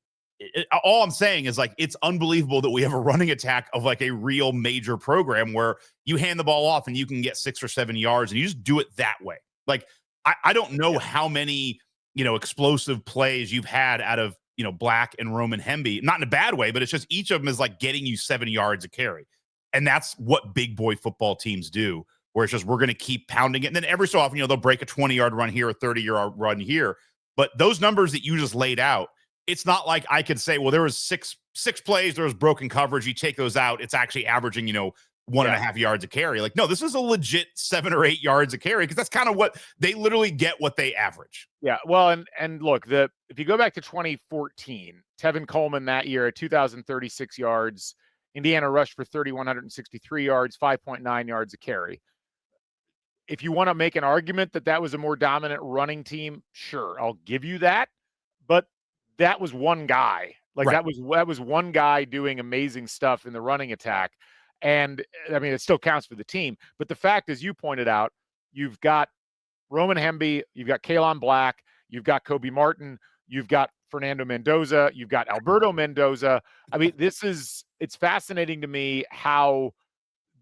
all I'm saying is like it's unbelievable that we have a running attack of like a real major program where you hand the ball off and you can get 6 or 7 yards and you just do it that way. Like I don't know how many explosive plays you've had out of, Black and Roman Hemby, not in a bad way, but it's just each of them is like getting you 7 yards a carry. And that's what big boy football teams do, where it's just, we're going to keep pounding it. And then every so often, they'll break a 20-yard run here, a 30-yard run here. But those numbers that you just laid out, it's not like I could say, well, there was six plays, there was broken coverage. You take those out, it's actually averaging, 1.5 yards a carry. Like, no, this is a legit 7 or 8 yards a carry, because that's kind of what they literally get, what they average. Yeah, well, and look, if you go back to 2014, Tevin Coleman that year at 2,036 yards, Indiana rushed for 3,163 yards, 5.9 yards a carry. If you want to make an argument that that was a more dominant running team, sure, I'll give you that. But that was one guy. Like Right. that was one guy doing amazing stuff in the running attack. And I mean, it still counts for the team. But the fact, as you pointed out, you've got Roman Hemby, you've got Kalon Black, you've got Kobe Martin, you've got Fernando Mendoza, you've got Alberto Mendoza. I mean, it's fascinating to me how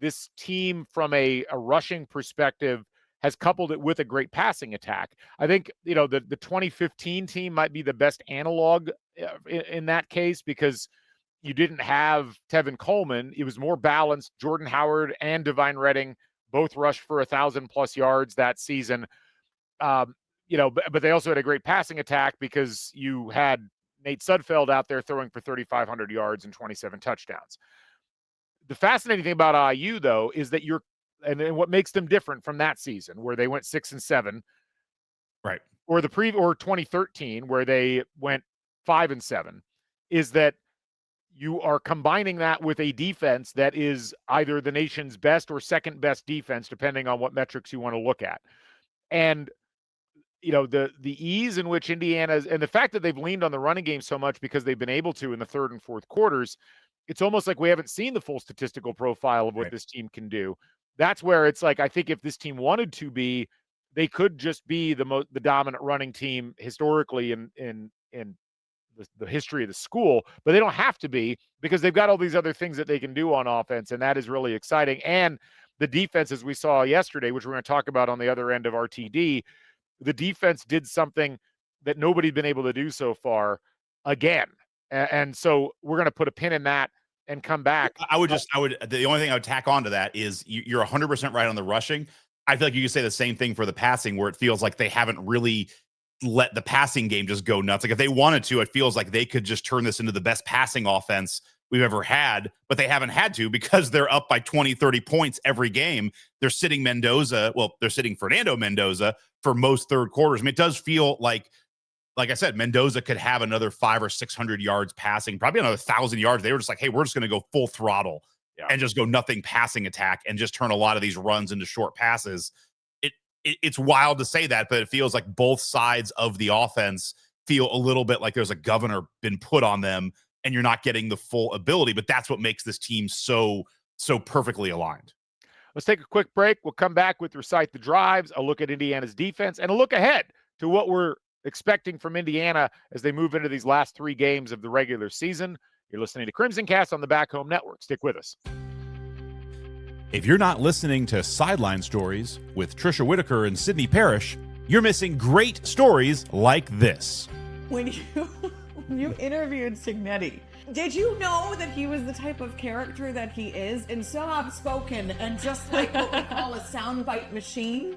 this team from a rushing perspective has coupled it with a great passing attack. I think, the 2015 team might be the best analog in that case, because you didn't have Tevin Coleman. It was more balanced. Jordan Howard and Divine Redding both rushed for 1,000+ yards that season. But they also had a great passing attack because you had Nate Sudfeld out there throwing for 3,500 yards and 27 touchdowns. The fascinating thing about IU, though, is that and what makes them different from that season where they went 6-7, right, or 2013 where they went 5-7, is that you are combining that with a defense that is either the nation's best or second best defense, depending on what metrics you want to look at. And the ease in which Indiana's, and the fact that they've leaned on the running game so much because they've been able to in the third and fourth quarters, it's almost like we haven't seen the full statistical profile of what this team can do. That's where it's like, I think if this team wanted to be, they could just be the dominant running team historically in the history of the school, but they don't have to be, because they've got all these other things that they can do on offense, and that is really exciting. And the defense, as we saw yesterday, which we're going to talk about on the other end of RTD, the defense did something that nobody's been able to do so far again. And so we're going to put a pin in that and come back. The only thing I would tack on to that is you're 100% right on the rushing. I feel like you could say the same thing for the passing, where it feels like they haven't really let the passing game just go nuts. Like if they wanted to, it feels like they could just turn this into the best passing offense we've ever had, but they haven't had to, because they're up by 20, 30 points every game. They're sitting they're sitting Fernando Mendoza for most third quarters. I mean, it does feel like I said, Mendoza could have another 500 or 600 yards passing, probably another 1,000 yards. They were just like, hey, we're just going to go full throttle and just go nothing passing attack and just turn a lot of these runs into short passes. It's wild to say that, but it feels like both sides of the offense feel a little bit like there's a governor been put on them and you're not getting the full ability. But that's what makes this team so perfectly aligned. Let's take a quick break. We'll come back with Recite the Drives, a look at Indiana's defense, and a look ahead to what we're expecting from Indiana as they move into these last 3 games of the regular season. You're listening to Crimson Cast on the Back Home Network. Stick with us. If you're not listening to Sideline Stories with Trisha Whitaker and Sydney Parrish, you're missing great stories like this. When you interviewed Signetti, did you know that he was the type of character that he is, and so outspoken and just like what we call a soundbite machine?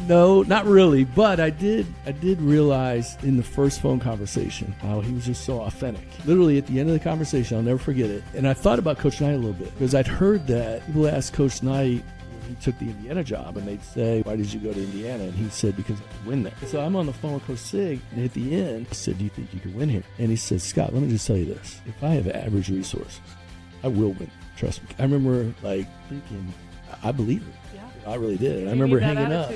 No, not really, but I did realize in the first phone conversation how he was just so authentic. Literally at the end of the conversation, I'll never forget it. And I thought about Coach Knight a little bit, because I'd heard that people asked Coach Knight when he took the Indiana job, and they'd say, why did you go to Indiana? And he said, because I could win there. So I'm on the phone with Coach Sig, and at the end, I said, do you think you could win here? And he said, Scott, let me just tell you this. If I have average resources, I will win. Trust me. I remember thinking, I believe it. I really did. I remember hanging up,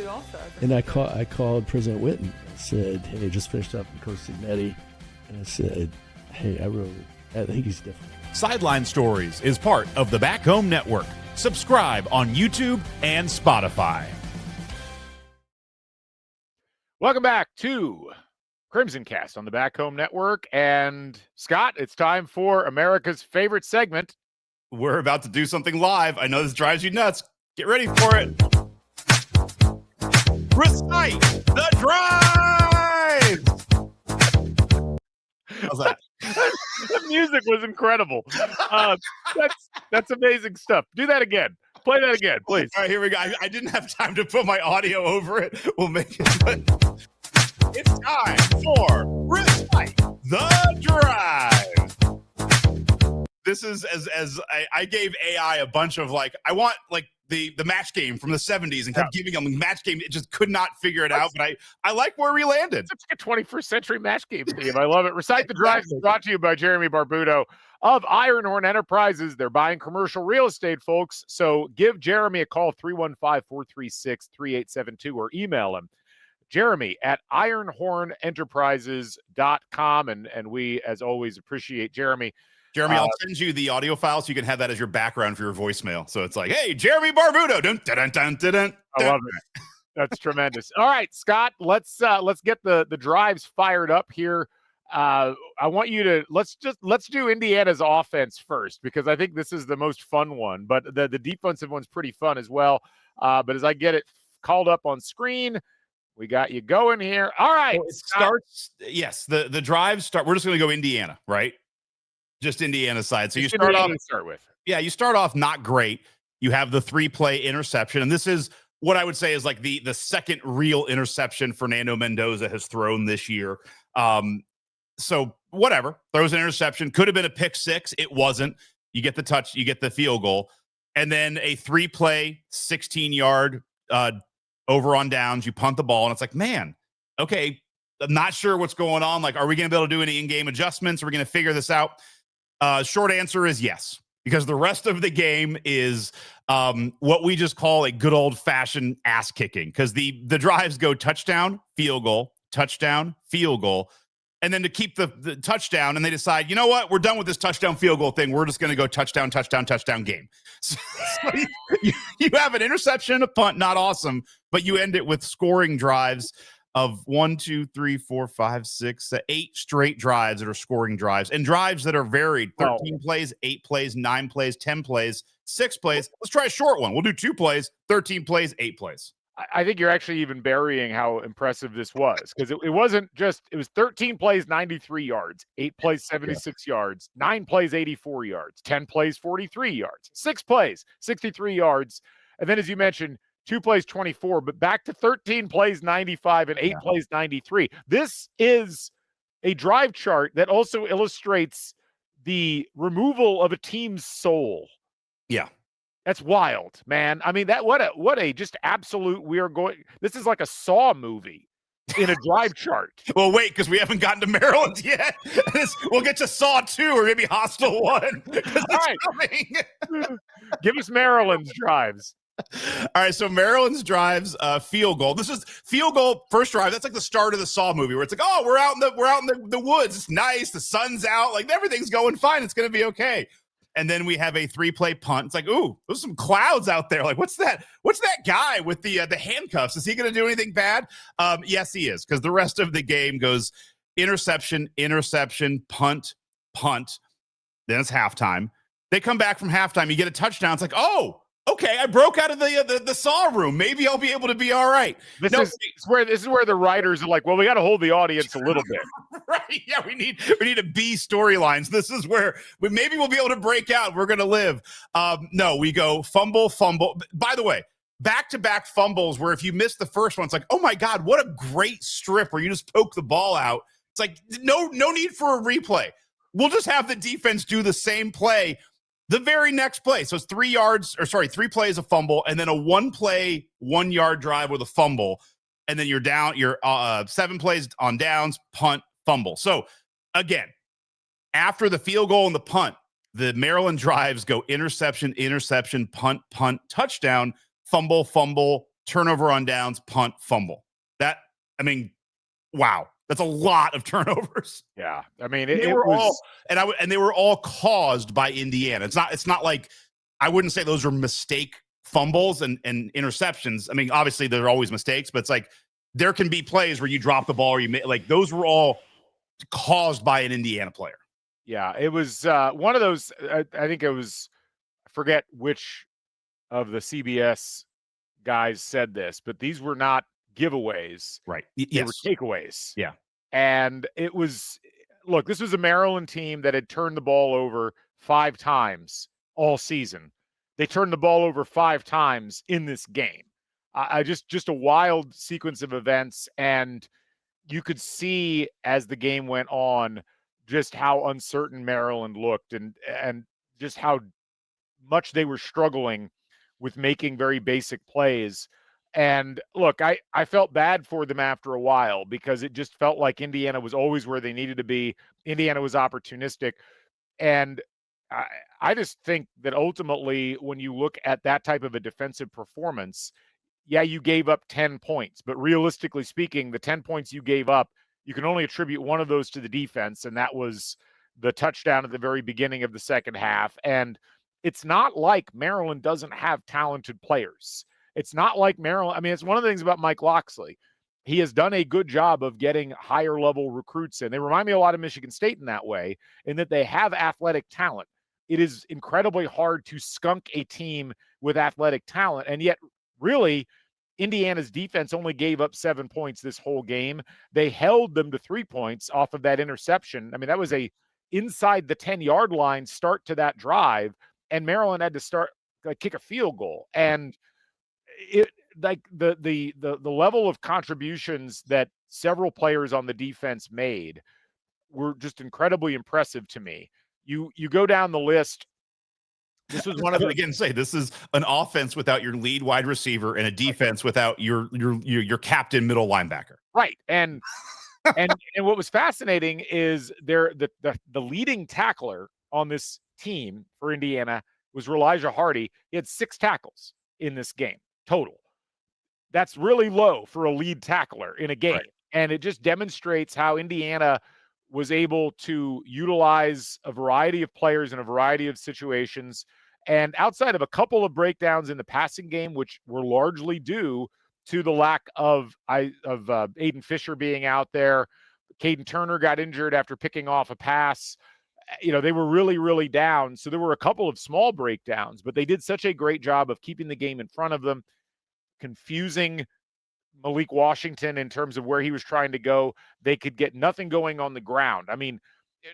and I called President Whitten. I said, hey, I just finished up with Coach Signetti, and I said, hey, I think he's different. Sideline Stories is part of the Back Home Network. Subscribe on YouTube and Spotify. Welcome back to Crimson Cast on the Back Home Network. And Scott, it's time for America's favorite segment. We're about to do something live. I know this drives you nuts. Get ready for it. Recite the Drives. How's that? The music was incredible. That's amazing stuff. Do that again. Play that again, please. All right, here we go. I didn't have time to put my audio over it. We'll make it. It's time for Recite the Drives. this is as I gave AI a bunch of like, I want like the match game from the 70s and kept giving them match game. It just could not figure it out. But I like where we landed. It's like a 21st century match game theme. I love it. Recite the Drives is brought to you by Jeremy Barbuto of Ironhorn Enterprises. They're buying commercial real estate, folks. So give Jeremy a call, 315-436-3872, or email him, Jeremy at ironhornenterprises.com. And we, as always, appreciate Jeremy. Jeremy, I'll send you the audio file so you can have that as your background for your voicemail. So it's like, hey, Jeremy Barbuto. Dun, dun, dun, dun, dun, I love it. That's tremendous. All right, Scott, let's get the drives fired up here. I want you to let's do Indiana's offense first, because I think this is the most fun one, but the defensive one's pretty fun as well. But as I get it called up on screen, we got you going here. All right. So it starts. Yes, the drives start. We're just going to go Indiana, right? Just Indiana side. So you start off. Yeah, you start off not great. You have the 3-play interception, and this is what I would say is like the second real interception Fernando Mendoza has thrown this year. So whatever, throws an interception. Could have been a pick six. It wasn't. You get the touch. You get the field goal, and then a 3-play, 16-yard over on downs. You punt the ball, and it's like, man, okay, I'm not sure what's going on. Like, are we going to be able to do any in-game adjustments? Are we going to figure this out? Short answer is yes, because the rest of the game is what we just call a good old-fashioned ass kicking, because the drives go touchdown, field goal, touchdown, field goal, and then to keep the touchdown, and they decide, you know what, we're done with this touchdown field goal thing. We're just going to go touchdown, touchdown, touchdown game. So you have an interception, a punt, not awesome, but you end it with scoring drives of 1, 2, 3, 4, 5, 6, 8 straight drives that are scoring drives, and drives that are varied. 13 plays, 8 plays, 9 plays, 10 plays, 6 plays. Let's try a short one. We'll do 2 plays, 13 plays, 8 plays. I think you're actually even burying how impressive this was, because it wasn't just, it was 13 plays, 93 yards, 8 plays, 76 yards, 9 plays, 84 yards, 10 plays, 43 yards, 6 plays, 63 yards. And then, as you mentioned, 2 plays, 24, but back to 13 plays, 95, and 8 plays, 93. This is a drive chart that also illustrates the removal of a team's soul. Yeah. That's wild, man. I mean, what a just absolute, this is like a Saw movie in a drive chart. Well, wait, because we haven't gotten to Maryland yet. We'll get to Saw 2 or maybe Hostel 1. All right. Coming. Give us Maryland's drives. All right, so Maryland's drives, field goal. This is field goal, first drive. That's like the start of the Saw movie, where it's like, oh, we're out in the woods. It's nice. The sun's out. Like, everything's going fine. It's going to be okay. And then we have a 3-play punt. It's like, ooh, there's some clouds out there. Like, what's that? What's that guy with the handcuffs? Is he going to do anything bad? Yes, he is, because the rest of the game goes interception, interception, punt, punt. Then it's halftime. They come back from halftime. You get a touchdown. It's like, oh, okay, I broke out of the Saw room. Maybe I'll be able to be all right. This is where the writers are like, well, we got to hold the audience a little bit. Right? Yeah, we need a B storylines. This is where maybe we'll be able to break out. We're gonna live. No, we go fumble. By the way, back-to-back fumbles where if you miss the first one, it's like, oh my God, what a great strip where you just poke the ball out. It's like no need for a replay. We'll just have the defense do the same play the very next play. So it's 3 plays, a fumble, and then a 1-play, 1-yard drive with a fumble. And then you're 7 plays on downs, punt, fumble. So again, after the field goal and the punt, the Maryland drives go interception, interception, punt, punt, touchdown, fumble, turnover on downs, punt, fumble. Wow. That's a lot of turnovers. Yeah, I mean, they were all caused by Indiana. It's not like, I wouldn't say those are mistake fumbles and interceptions. I mean, obviously there are always mistakes, but it's like there can be plays where you drop the ball or those were all caused by an Indiana player. Yeah, it was one of those. I think it was, I forget which of the CBS guys said this, but these were not giveaways, right? They were takeaways. Yeah. And it was, look, this was a Maryland team that had turned the ball over 5 times all season. They turned the ball over 5 times in this game. Just a wild sequence of events, and you could see as the game went on just how uncertain Maryland looked, and just how much they were struggling with making very basic plays. And look, I felt bad for them after a while because it just felt like Indiana was always where they needed to be. Indiana was opportunistic. And I just think that ultimately, when you look at that type of a defensive performance, yeah, you gave up 10 points, but realistically speaking, the 10 points you gave up, you can only attribute one of those to the defense, and that was the touchdown at the very beginning of the second half. And it's not like Maryland doesn't have talented players. It's not like Maryland. I mean, it's one of the things about Mike Locksley. He has done a good job of getting higher level recruits in. They remind me a lot of Michigan State in that way, in that they have athletic talent. It is incredibly hard to skunk a team with athletic talent. And yet, really, Indiana's defense only gave up 7 points this whole game. They held them to 3 points off of that interception. I mean, that was a inside the 10-yard line start to that drive, and Maryland had to kick a field goal. And it like the level of contributions that several players on the defense made were just incredibly impressive to me. You go down the list. This was one of the, again, say this is an offense without your lead wide receiver and a defense without your captain middle linebacker. Right. And what was fascinating is the leading tackler on this team for Indiana was Elijah Hardy. He had 6 tackles in this game total. That's really low for a lead tackler in a game. Right. And it just demonstrates how Indiana was able to utilize a variety of players in a variety of situations. And outside of a couple of breakdowns in the passing game, which were largely due to the lack of Aiden Fisher being out there, Caden Turner got injured after picking off a pass. You know, they were really, really down. So there were a couple of small breakdowns, but they did such a great job of keeping the game in front of them, confusing Malik Washington in terms of where he was trying to go. They could get nothing going on the ground. I mean,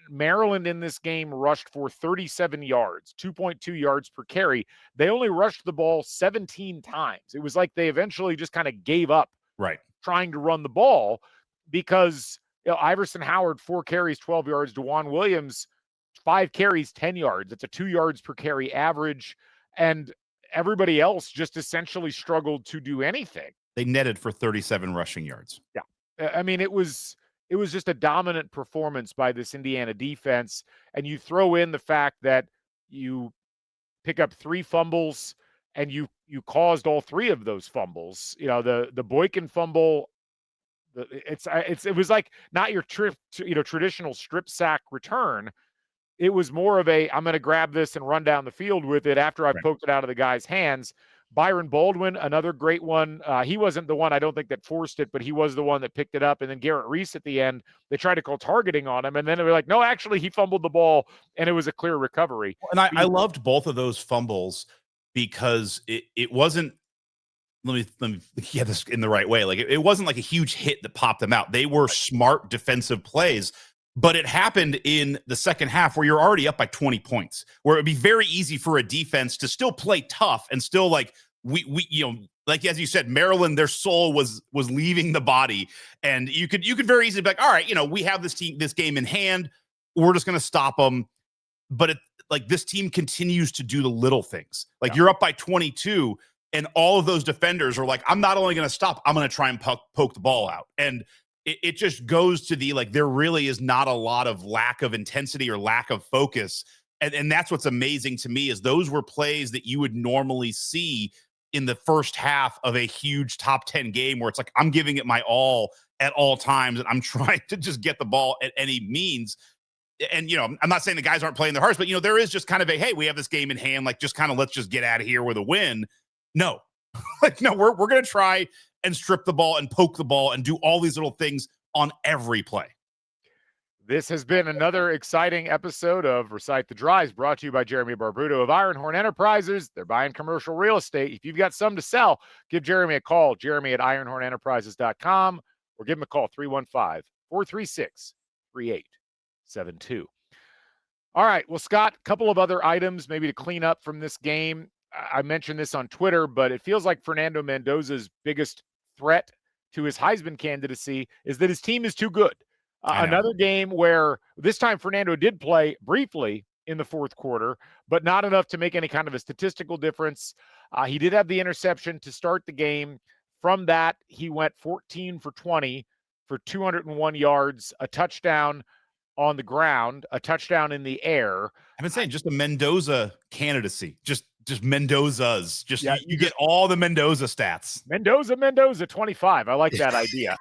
Maryland in this game rushed for 37 yards, 2.2 yards per carry. They only rushed the ball 17 times. It was like they eventually just kind of gave up trying to run the ball because Iverson Howard, 4 carries, 12 yards. DeJuan Williams, 5 carries, 10 yards. It's a 2 yards per carry average. And everybody else just essentially struggled to do anything. They netted for 37 rushing yards. Yeah. I mean, it was just a dominant performance by this Indiana defense. And you throw in the fact that you pick up 3 fumbles and you caused all 3 of those fumbles. You know, the Boykin fumble, it was like not your traditional strip sack return. It was more of I'm going to grab this and run down the field with it after I poked it out of the guy's hands. Byron Baldwin, another great one. He wasn't the one, I don't think, that forced it, but he was the one that picked it up. And then Garrett Reese at the end, they tried to call targeting on him. And then they were like, no, actually, he fumbled the ball, and it was a clear recovery. And I loved both of those fumbles because it wasn't, let me get this in the right way. Like it wasn't like a huge hit that popped them out. They were smart defensive plays. But it happened in the second half where you're already up by 20 points, where it'd be very easy for a defense to still play tough and still like we like as you said, Maryland, their soul was leaving the body, and you could very easily be like, all right, we have this game in hand, we're just going to stop them. But this team continues to do the little things. Like you're up by 22, and all of those defenders are like, I'm not only going to stop, I'm going to try and poke the ball out. And it just goes to there really is not a lot of lack of intensity or lack of focus. And that's what's amazing to me is those were plays that you would normally see in the first half of a huge top 10 game where it's like, I'm giving it my all at all times. And I'm trying to just get the ball at any means. And, I'm not saying the guys aren't playing their hearts, but, there is just kind of hey, we have this game in hand. Like, just kind of, let's just get out of here with a win. No, no, we're going to try and strip the ball and poke the ball and do all these little things on every play. This has been another exciting episode of Recite the Drives, brought to you by Jeremy Barbuto of Ironhorn Enterprises. They're buying commercial real estate. If you've got some to sell, give Jeremy a call, Jeremy at ironhornenterprises.com, or give him a call, 315-436-3872. All right. Well, Scott, a couple of other items maybe to clean up from this game. I mentioned this on Twitter, but it feels like Fernando Mendoza's biggest threat to his Heisman candidacy is that his team is too good. Another game where this time Fernando did play briefly in the fourth quarter, but not enough to make any kind of a statistical difference. He did have the interception to start the game. From that, he went 14 for 20 for 201 yards, a touchdown on the ground, a touchdown in the air. I've been saying just the Mendoza candidacy, just Mendoza's, just Yeah, you get all the Mendoza stats. Mendoza 25. I like that idea.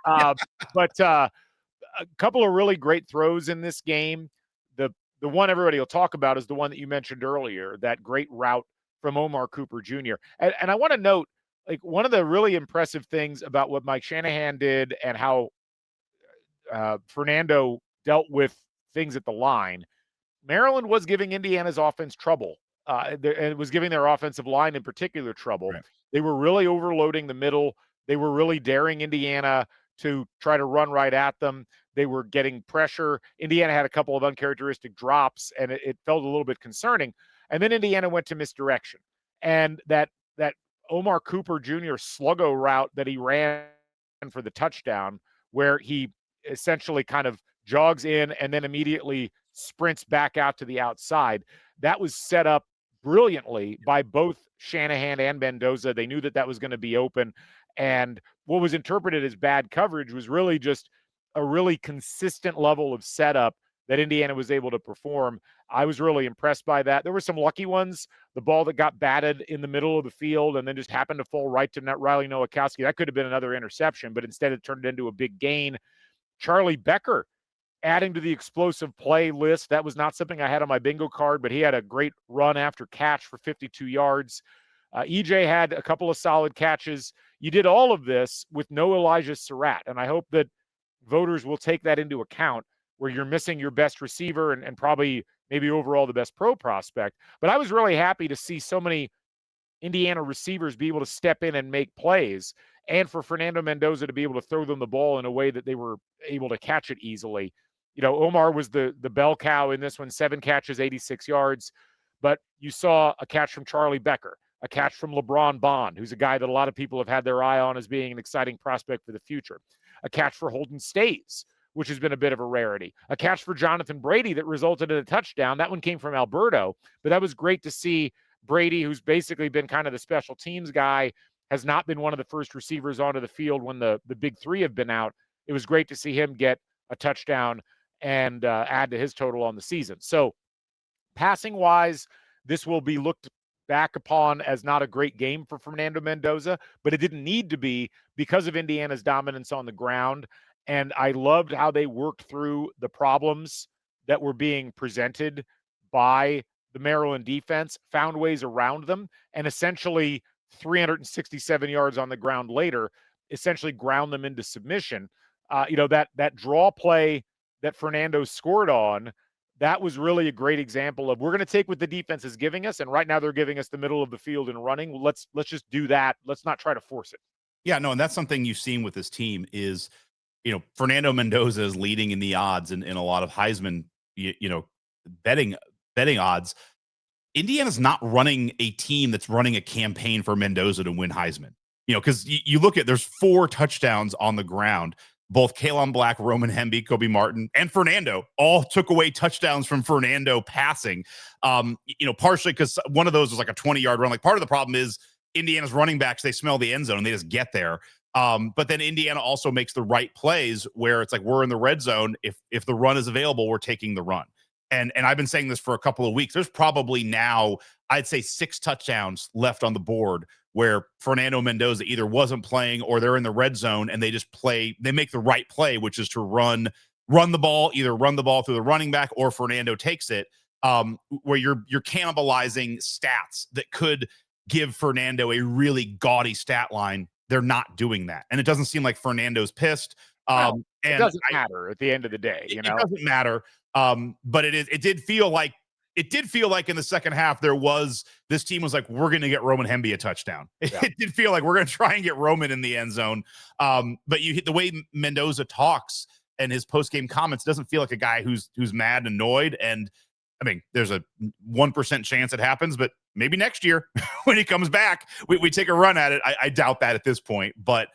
But a couple of really great throws in this game. The one everybody will talk about is the one that you mentioned earlier, that great route from Omar Cooper Jr. And I want to note, like, one of the really impressive things about what Mike Shanahan did and how Fernando dealt with things at the line. Maryland was giving Indiana's offense trouble. It was giving their offensive line in particular trouble. Right. They were really overloading the middle. They were really daring Indiana to try to run right at them. They were getting pressure. Indiana had a couple of uncharacteristic drops, and it felt a little bit concerning. And then Indiana went to misdirection. And that Omar Cooper Jr. sluggo route that he ran for the touchdown, where he essentially kind of jogs in and then immediately sprints back out to the outside, that was set up brilliantly by both Shanahan and Mendoza. They knew that was going to be open. And what was interpreted as bad coverage was really just a really consistent level of setup that Indiana was able to perform. I was really impressed by that. There were some lucky ones. The ball that got batted in the middle of the field and then just happened to fall right to Riley Nowakowski. That could have been another interception, but instead it turned into a big gain. Charlie Becker adding to the explosive play list. That was not something I had on my bingo card, but he had a great run after catch for 52 yards. EJ had a couple of solid catches. You did all of this with no Elijah Surratt, and I hope that voters will take that into account, where you're missing your best receiver and probably maybe overall the best pro prospect. But I was really happy to see so many Indiana receivers be able to step in and make plays, and for Fernando Mendoza to be able to throw them the ball in a way that they were able to catch it easily. You know, Omar was the bell cow in this one, 7 catches, 86 yards. But you saw a catch from Charlie Becker, a catch from LeBron Bond, who's a guy that a lot of people have had their eye on as being an exciting prospect for the future. A catch for Holden Stays, which has been a bit of a rarity. A catch for Jonathan Brady that resulted in a touchdown. That one came from Alberto, but that was great to see. Brady, who's basically been kind of the special teams guy, has not been one of the first receivers onto the field when the big three have been out. It was great to see him get a touchdown and add to his total on the season. So passing-wise, this will be looked back upon as not a great game for Fernando Mendoza, but it didn't need to be because of Indiana's dominance on the ground. And I loved how they worked through the problems that were being presented by the Maryland defense, found ways around them, and essentially 367 yards on the ground later, essentially ground them into submission. That draw play that Fernando scored on, that was really a great example of, we're going to take what the defense is giving us, and right now they're giving us the middle of the field and running. Let's just do that. Let's not try to force it. Yeah, no, and that's something you've seen with this team is, Fernando Mendoza is leading in the odds in a lot of Heisman, betting odds. Indiana's not running a team that's running a campaign for Mendoza to win Heisman. Because you look at, there's 4 touchdowns on the ground. Both Kalon Black, Roman Hemby, Kobe Martin, and Fernando all took away touchdowns from Fernando passing. Partially because one of those was like a 20-yard run. Like, part of the problem is Indiana's running backs, they smell the end zone and they just get there. But then Indiana also makes the right plays where it's like, we're in the red zone. If the run is available, we're taking the run. And I've been saying this for a couple of weeks. There's probably now, I'd say, 6 touchdowns left on the board where Fernando Mendoza either wasn't playing or they're in the red zone and they just make the right play, which is to run the ball, either run the ball through the running back or Fernando takes it, where you're cannibalizing stats that could give Fernando a really gaudy stat line. They're not doing that. And it doesn't seem like Fernando's pissed. And it doesn't matter at the end of the day. It doesn't matter. But it did feel like in the second half, this team was like, we're going to get Roman Hemby a touchdown. Yeah. It did feel like we're going to try and get Roman in the end zone. But you hit the way Mendoza talks and his post-game comments, doesn't feel like a guy who's mad and annoyed. And I mean, there's a 1% chance it happens, but maybe next year when he comes back, we take a run at it. I doubt that at this point, but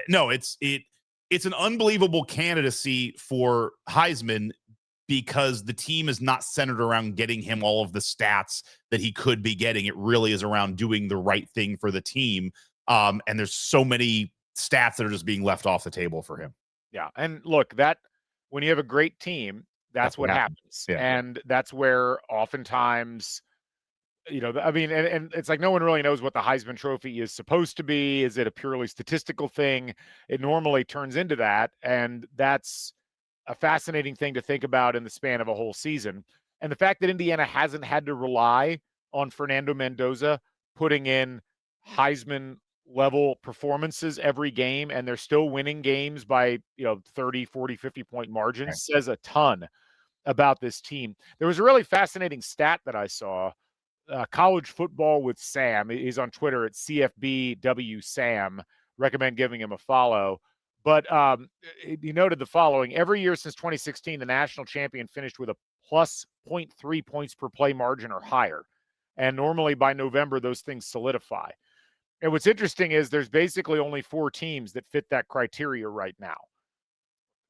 no, it's an unbelievable candidacy for Heisman because the team is not centered around getting him all of the stats that he could be getting. It really is around doing the right thing for the team. And there's so many stats that are just being left off the table for him. Yeah. And look, that when you have a great team, that's what happens. Yeah. And that's where oftentimes, I mean, and it's like no one really knows what the Heisman Trophy is supposed to be. Is it a purely statistical thing? It normally turns into that. And that's a fascinating thing to think about in the span of a whole season. And the fact that Indiana hasn't had to rely on Fernando Mendoza putting in Heisman level performances every game, and they're still winning games by 30, 40, 50 point margins, says a ton about this team. There was a really fascinating stat that I saw. College Football with Sam, he's on Twitter at CFBWSam. Recommend giving him a follow. But he noted the following: every year since 2016, the national champion finished with a plus 0.3 points per play margin or higher. And normally by November, those things solidify. And what's interesting is there's basically only 4 teams that fit that criteria right now.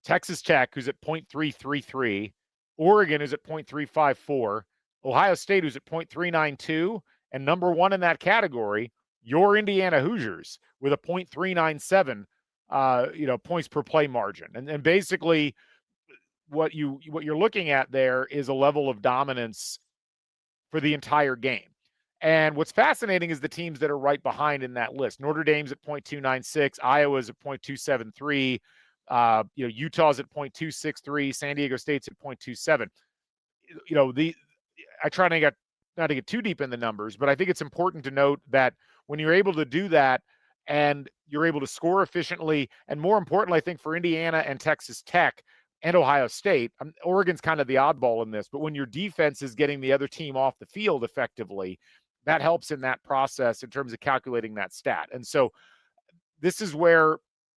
Texas Tech, who's at 0.333, Oregon, who's at 0.354, Ohio State, who's at 0.392, and number 1 in that category, your Indiana Hoosiers, with a 0.397 points per play margin. And basically what you're looking at there is a level of dominance for the entire game. And what's fascinating is the teams that are right behind in that list. Notre Dame's at 0.296, Iowa's at 0.273, Utah's at 0.263, San Diego State's at 0.27. I try not to get too deep in the numbers, but I think it's important to note that when you're able to do that and you're able to score efficiently, and more importantly, I think for Indiana and Texas Tech and Ohio State, Oregon's kind of the oddball in this, but when your defense is getting the other team off the field effectively, that helps in that process in terms of calculating that stat. And so this is where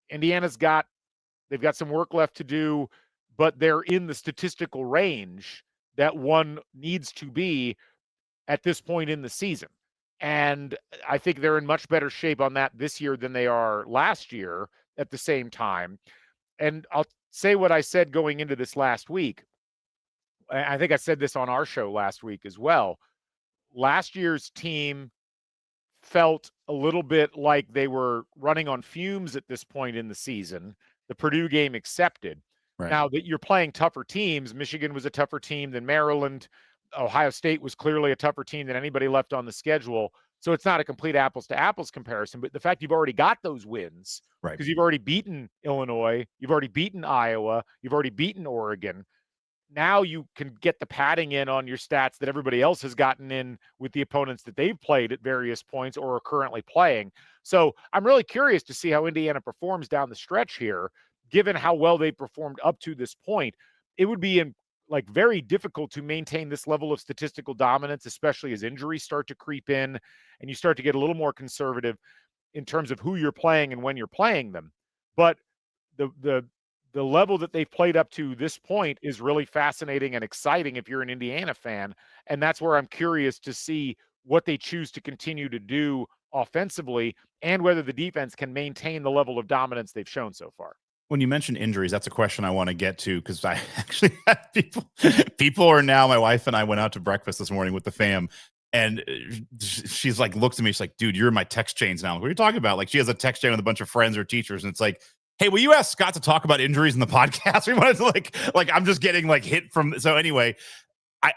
Indiana's they've got some work left to do, but they're in the statistical range that one needs to be at this point in the season. And I think they're in much better shape on that this year than they are last year at the same time. And I'll say what I said going into this last week. I think I said this on our show last week as well. Last year's team felt a little bit like they were running on fumes at this point in the season, the Purdue game accepted. Right. Now that you're playing tougher teams, Michigan was a tougher team than Maryland. Ohio State was clearly a tougher team than anybody left on the schedule. So it's not a complete apples to apples comparison, but the fact you've already got those wins, right? Because you've already beaten Illinois, you've already beaten Iowa, you've already beaten Oregon. Now you can get the padding in on your stats that everybody else has gotten in with the opponents that they've played at various points or are currently playing. So I'm really curious to see how Indiana performs down the stretch here, given how well they performed up to this point. It would be very difficult to maintain this level of statistical dominance, especially as injuries start to creep in and you start to get a little more conservative in terms of who you're playing and when you're playing them. But the level that they've played up to this point is really fascinating and exciting if you're an Indiana fan. And that's where I'm curious to see what they choose to continue to do offensively and whether the defense can maintain the level of dominance they've shown so far. When you mention injuries, that's a question I want to get to, because I actually had people are now, my wife and I went out to breakfast this morning with the fam, and she's like, looks at me, she's like, dude, you're in my text chains now. What are you talking about? Like, she has a text chain with a bunch of friends or teachers, and it's like, hey, will you ask Scott to talk about injuries in the podcast? We wanted to like I'm just getting hit from. So anyway,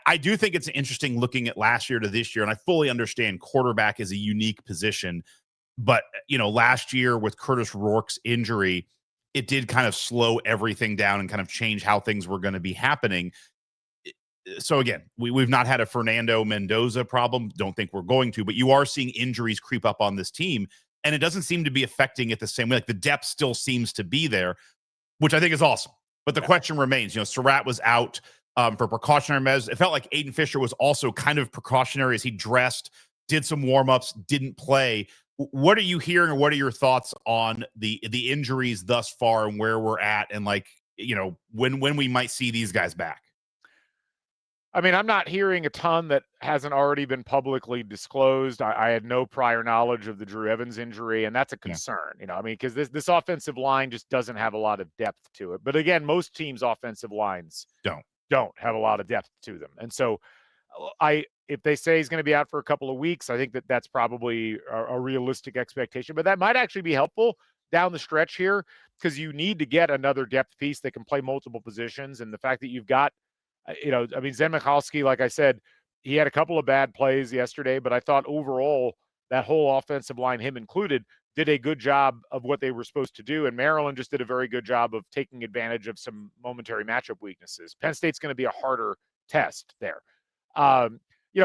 I do think it's interesting looking at last year to this year, and I fully understand quarterback is a unique position, but last year with Curtis Rourke's injury, it did kind of slow everything down and kind of change how things were going to be happening. So again, we've not had a Fernando Mendoza problem. Don't think we're going to, but you are seeing injuries creep up on this team, and it doesn't seem to be affecting it the same way. Like, the depth still seems to be there, which I think is awesome. But the question remains, Surratt was out for precautionary measures. It felt like Aiden Fisher was also kind of precautionary as he dressed, did some warm-ups, didn't play. What are you hearing, or what are your thoughts on the injuries thus far and where we're at, and when we might see these guys back? I mean, I'm not hearing a ton that hasn't already been publicly disclosed. I had no prior knowledge of the Drew Evans injury, and that's a concern, because this offensive line just doesn't have a lot of depth to it. But again, most teams' offensive lines don't have a lot of depth to them. And so if they say he's going to be out for a couple of weeks, I think that's probably a realistic expectation. But that might actually be helpful down the stretch here, because you need to get another depth piece that can play multiple positions. And the fact that you've got, Zen Michalski, like I said, he had a couple of bad plays yesterday, but I thought overall that whole offensive line, him included, did a good job of what they were supposed to do. And Maryland just did a very good job of taking advantage of some momentary matchup weaknesses. Penn State's going to be a harder test there.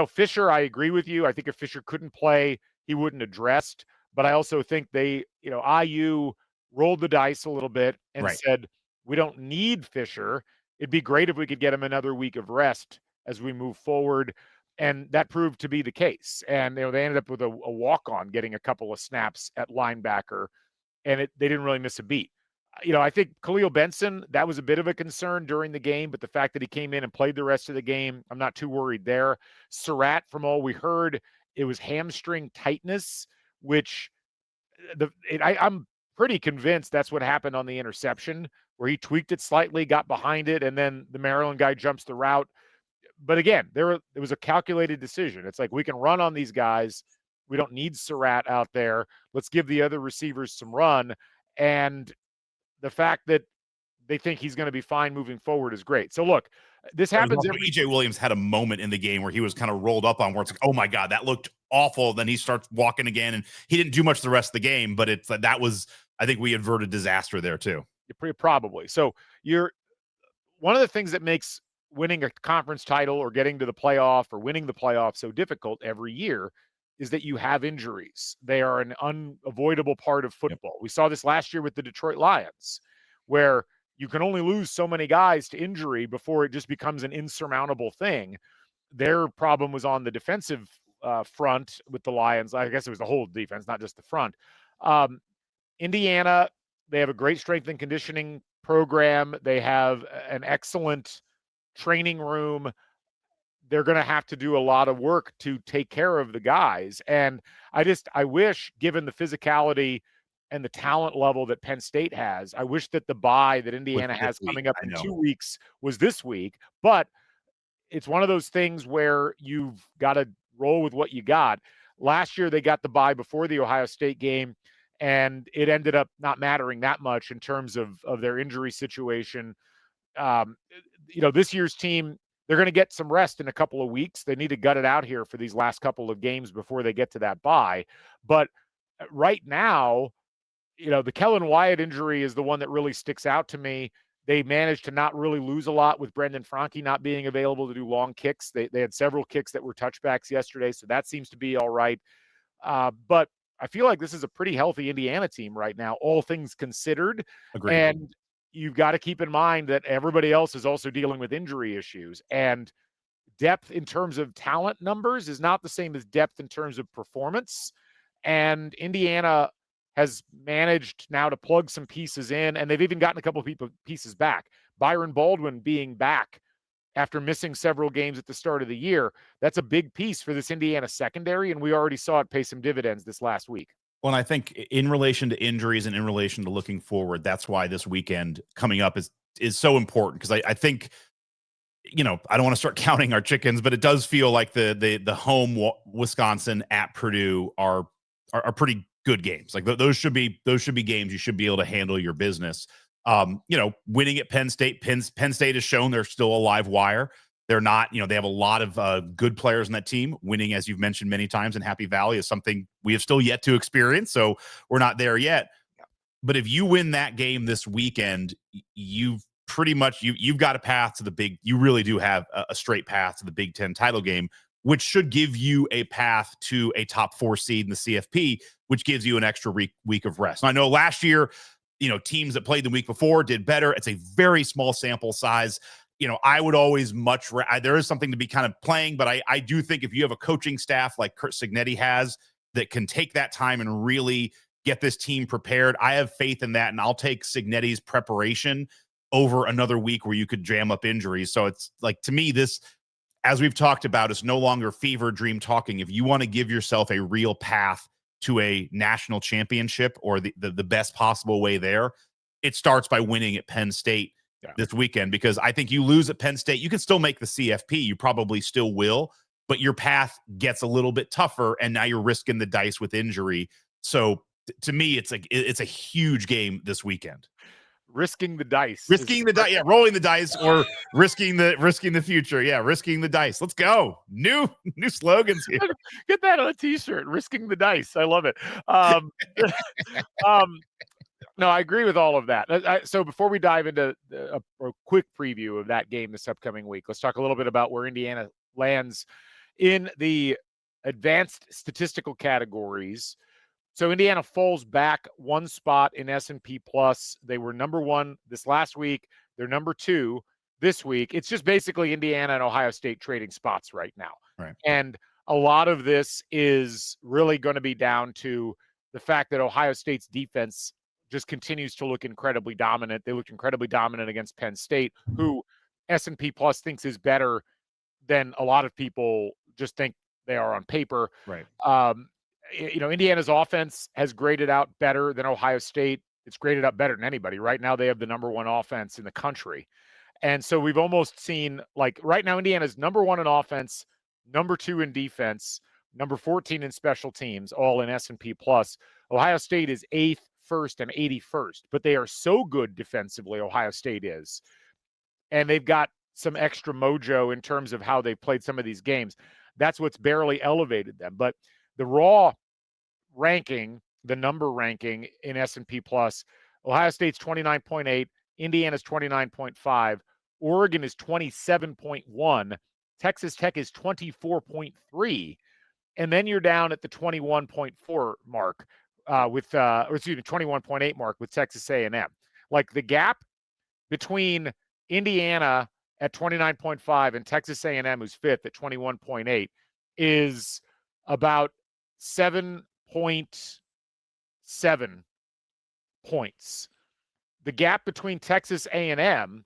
Fisher, I agree with you. I think if Fisher couldn't play, he wouldn't have dressed. But I also think IU rolled the dice a little bit and said, we don't need Fisher. It'd be great if we could get him another week of rest as we move forward. And that proved to be the case. And they ended up with a walk-on getting a couple of snaps at linebacker, and they didn't really miss a beat. I think Khalil Benson, that was a bit of a concern during the game, but the fact that he came in and played the rest of the game, I'm not too worried there. Surratt, from all we heard, it was hamstring tightness, which I'm pretty convinced that's what happened on the interception, where he tweaked it slightly, got behind it, and then the Maryland guy jumps the route. But again, it was a calculated decision. It's like, we can run on these guys. We don't need Surratt out there. Let's give the other receivers some run. And the fact that they think he's going to be fine moving forward is great. So look, this happens. EJ Williams had a moment in the game where he was kind of rolled up on, where it's like, oh my God, that looked awful. Then he starts walking again, and he didn't do much the rest of the game, but that was, I think we averted disaster there too. Probably. So one of the things that makes winning a conference title or getting to the playoff or winning the playoff so difficult every year is that you have injuries. They are an unavoidable part of football. We saw this last year with the Detroit Lions, where you can only lose so many guys to injury before it just becomes an insurmountable thing. Their problem was on the defensive front with the Lions. I guess it was the whole defense, not just the front. Indiana, they have a great strength and conditioning program. They have an excellent training room. They're going to have to do a lot of work to take care of the guys. And I wish, given the physicality and the talent level that Penn State has, I wish that the bye that Indiana has coming up in 2 weeks was this week. But it's one of those things where you've got to roll with what you got. Last year, they got the bye before the Ohio State game, and it ended up not mattering that much in terms of their injury situation. This year's team, they're going to get some rest in a couple of weeks. They need to gut it out here for these last couple of games before they get to that bye. But right now, the Kellen Wyatt injury is the one that really sticks out to me. They managed to not really lose a lot with Brendan Franke not being available to do long kicks. They had several kicks that were touchbacks yesterday, so that seems to be all right. But I feel like this is a pretty healthy Indiana team right now, all things considered. Agreed. And you've got to keep in mind that everybody else is also dealing with injury issues. And depth in terms of talent numbers is not the same as depth in terms of performance. And Indiana has managed now to plug some pieces in, and they've even gotten a couple of pieces back. Byron Baldwin being back after missing several games at the start of the year, that's a big piece for this Indiana secondary, and we already saw it pay some dividends this last week. Well, and I think in relation to injuries and in relation to looking forward, that's why this weekend coming up is so important, because I think, I don't want to start counting our chickens, but it does feel like the home Wisconsin at Purdue are pretty good games. Like those should be games you should be able to handle your business. Winning at Penn State, Penn State has shown they're still a live wire. They're not, they have a lot of good players in that team. Winning, as you've mentioned many times, in Happy Valley is something we have still yet to experience. So we're not there yet. But if you win that game this weekend, you've pretty much, you've got a path to you really do have a straight path to the Big Ten title game, which should give you a path to a top 4 seed in the CFP, which gives you an extra week of rest. And I know last year, teams that played the week before did better. It's a very small sample size. I would always there is something to be kind of playing, but I do think if you have a coaching staff like Curt Cignetti has that can take that time and really get this team prepared, I have faith in that, and I'll take Cignetti's preparation over another week where you could jam up injuries. So it's like, to me, this, as we've talked about, is no longer fever dream talking. If you want to give yourself a real path to a national championship, or the best possible way there, it starts by winning at Penn State this weekend, because I think you lose at Penn State, you can still make the CFP. You probably still will, but your path gets a little bit tougher, and now you're risking the dice with injury. So to me, it's a huge game this weekend. Risking the dice. Rolling the dice, or risking the future. Yeah, risking the dice. Let's go. New slogans here. Get that on a t-shirt. Risking the dice. I love it. No, I agree with all of that. So before we dive into a quick preview of that game this upcoming week, let's talk a little bit about where Indiana lands in the advanced statistical categories. So Indiana falls back one spot in S&P Plus. They were number 1 this last week. They're number 2 this week. It's just basically Indiana and Ohio State trading spots right now. Right. And a lot of this is really going to be down to the fact that Ohio State's defense just continues to look incredibly dominant. They looked incredibly dominant against Penn State, who S&P Plus thinks is better than a lot of people just think they are on paper. Right. Indiana's offense has graded out better than Ohio State. It's graded out better than anybody. Right now, they have the number 1 offense in the country. And so we've almost seen, like, right now, Indiana's number 1 in offense, number 2 in defense, number 14 in special teams, all in S&P Plus. Ohio State is 8th, 1st, and 81st, but they are so good defensively, Ohio State is. And they've got some extra mojo in terms of how they played some of these games. That's what's barely elevated them. But the raw ranking, the number ranking in S&P Plus, Ohio State's 29.8, Indiana's 29.5, Oregon is 27.1, Texas Tech is 24.3, and then you're down at the 21.4 mark with 21.8 mark with Texas A&M. Like, the gap between Indiana at 29.5 and Texas A&M, who's 5th at 21.8, is about 7.7 points. The gap between Texas A&M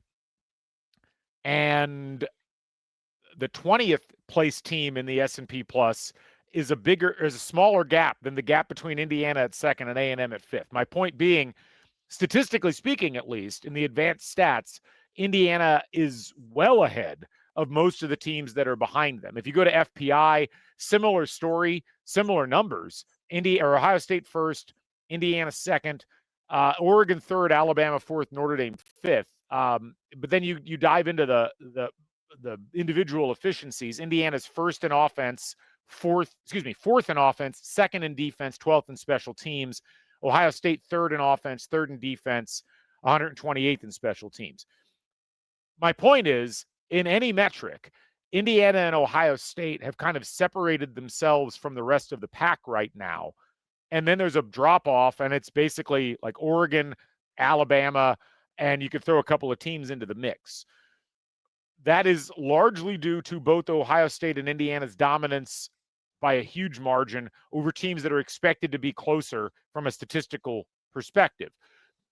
and the 20th place team in the S&P Plus is a smaller gap than the gap between Indiana at 2nd and A&M at 5th. My point being, statistically speaking, at least in the advanced stats, Indiana is well ahead of most of the teams that are behind them. If you go to FPI, similar story, similar numbers. Ohio State 1st, Indiana 2nd, Oregon 3rd, Alabama 4th, Notre Dame 5th. But then you dive into the individual efficiencies. Indiana's 1st in offense, 4th in offense, 2nd in defense, 12th in special teams. Ohio State 3rd in offense, 3rd in defense, 128th in special teams. My point is, in any metric, Indiana and Ohio State have kind of separated themselves from the rest of the pack right now. And then there's a drop-off, and it's basically like Oregon, Alabama, and you could throw a couple of teams into the mix. That is largely due to both Ohio State and Indiana's dominance by a huge margin over teams that are expected to be closer from a statistical perspective.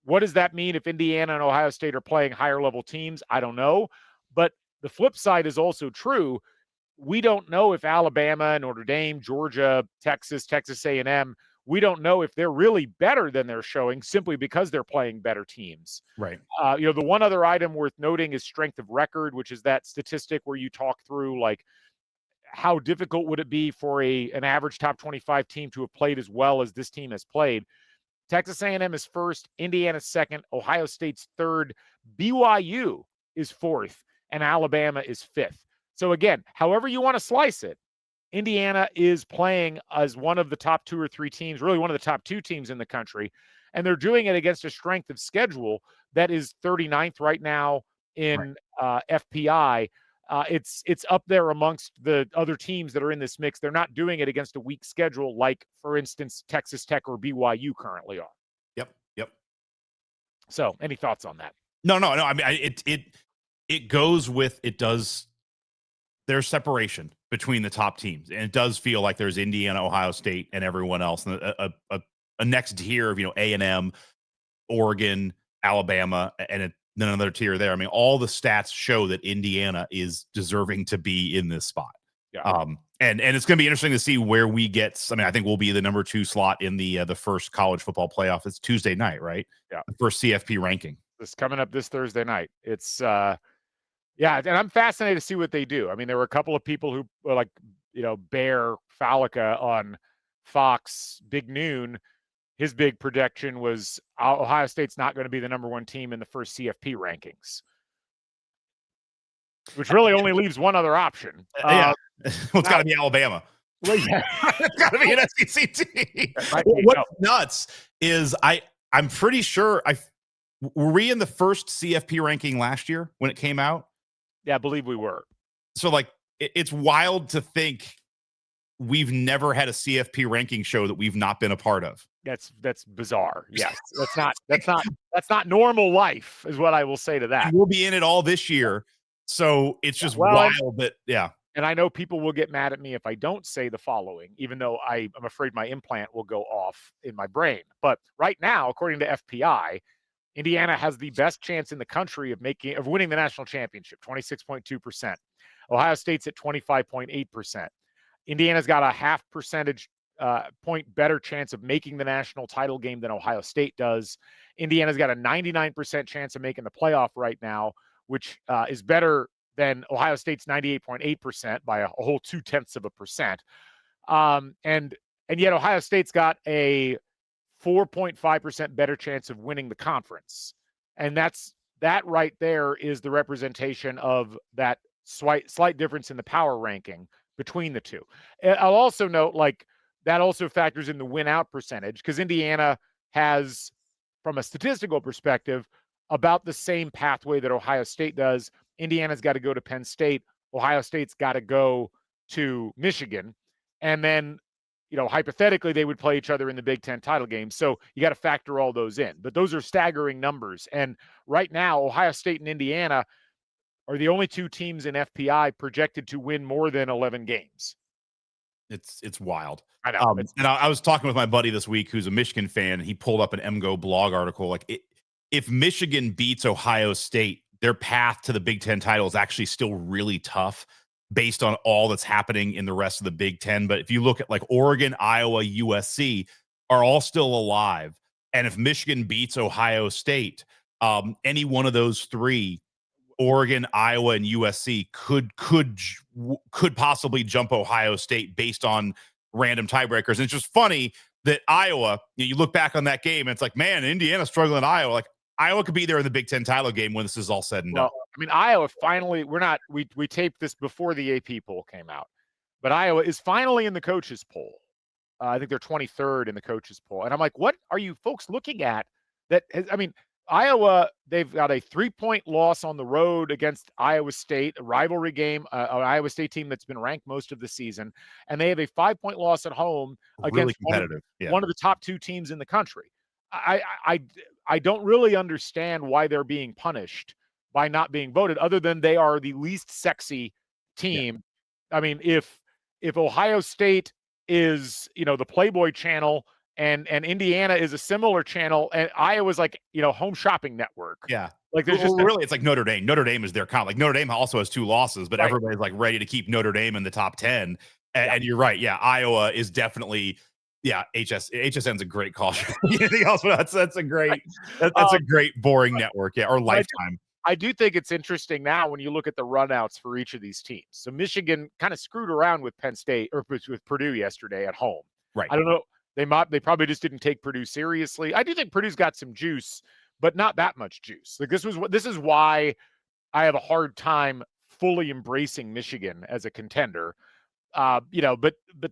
What does that mean if Indiana and Ohio State are playing higher-level teams? I don't know. But the flip side is also true. We don't know if Alabama, Notre Dame, Georgia, Texas A&M, we don't know if they're really better than they're showing simply because they're playing better teams. Right. The one other item worth noting is strength of record, which is that statistic where you talk through, like, how difficult would it be for an average top 25 team to have played as well as this team has played. Texas A&M is 1st, Indiana 2nd, Ohio State's 3rd, BYU is 4th, and Alabama is 5th. So again, however you want to slice it, Indiana is playing as one of the top 2 or 3 teams, really one of the top 2 teams in the country, and they're doing it against a strength of schedule that is 39th right now in FPI. It's up there amongst the other teams that are in this mix. They're not doing it against a weak schedule like, for instance, Texas Tech or BYU currently are. Yep. So, any thoughts on that? No. I mean, it goes with, it does. There's separation between the top teams, and it does feel like there's Indiana, Ohio State, and everyone else, and a next tier of A&M, Oregon, Alabama, and then another tier there. I mean, all the stats show that Indiana is deserving to be in this spot. Yeah. And it's going to be interesting to see where we get. I mean, I think we'll be the number 2 slot in the first college football playoff. It's Tuesday night, right? Yeah. The first CFP ranking. This coming up this Thursday night. It's yeah, and I'm fascinated to see what they do. I mean, there were a couple of people who were like, Bear Falica on Fox Big Noon. His big projection was Ohio State's not going to be the number 1 team in the first CFP rankings, which really only leaves one other option. Well, it's got to be Alabama. Well, yeah. It's got to be an SEC team. What's nuts is I'm pretty sure were we in the first CFP ranking last year when it came out? Yeah, I believe we were. So like it's wild to think we've never had a CFP ranking show that we've not been a part of. That's bizarre. Yes. That's not normal life is what I will say to that. And we'll be in it all this year. So it's just wild that And I know people will get mad at me if I don't say the following, even though I'm afraid my implant will go off in my brain. But right now, according to FPI, Indiana has the best chance in the country of winning the national championship, 26.2%. Ohio State's at 25.8%. Indiana's got a half percentage point better chance of making the national title game than Ohio State does. Indiana's got a 99% chance of making the playoff right now, which is better than Ohio State's 98.8% by a whole 0.2%. And yet Ohio State's got a 4.5% better chance of winning the conference. And that right there is the representation of that slight difference in the power ranking between the two. I'll also note, that also factors in the win out percentage, because Indiana has, from a statistical perspective, about the same pathway that Ohio State does. Indiana's got to go to Penn State. Ohio State's got to go to Michigan. And then, hypothetically, they would play each other in the Big Ten title game. So you got to factor all those in. But those are staggering numbers. And right now, Ohio State and Indiana are the only 2 teams in FPI projected to win more than 11 games. It's wild. I know. And I was talking with my buddy this week who's a Michigan fan. He pulled up an MGO blog article. If Michigan beats Ohio State, their path to the Big Ten title is actually still really tough based on all that's happening in the rest of the Big Ten. But if you look at Oregon, Iowa, USC are all still alive. And if Michigan beats Ohio State, any one of those 3, Oregon, Iowa, and USC could possibly jump Ohio State based on random tiebreakers. And it's just funny that Iowa, you look back on that game and it's like, man, Indiana's struggling in Iowa. Iowa could be there in the Big Ten title game when this is all said and done. I mean, Iowa finally, we taped this before the AP poll came out, but Iowa is finally in the coaches poll. I think they're 23rd in the coaches poll. And I'm like, what are you folks looking at? Iowa, they've got a 3-point loss on the road against Iowa State, a rivalry game, an Iowa State team that's been ranked most of the season. And they have a 5-point loss at home against one of the top 2 teams in the country. I don't really understand why they're being punished by not being voted, other than they are the least sexy team. Yeah. I mean, if Ohio State is, the Playboy channel and Indiana is a similar channel, and Iowa's home shopping network. Yeah. There's it's like Notre Dame. Notre Dame is their comp. Notre Dame also has 2 losses, but everybody's ready to keep Notre Dame in the top 10. And you're right. Yeah. Iowa is definitely, HSN's a great call. Anything else? That's a great boring network. Yeah. Or Lifetime. I do think it's interesting now when you look at the runouts for each of these teams. So Michigan kind of screwed around with Penn State or with Purdue yesterday at home. Right. I don't know. They probably just didn't take Purdue seriously. I do think Purdue's got some juice, but not that much juice. This is why I have a hard time fully embracing Michigan as a contender. But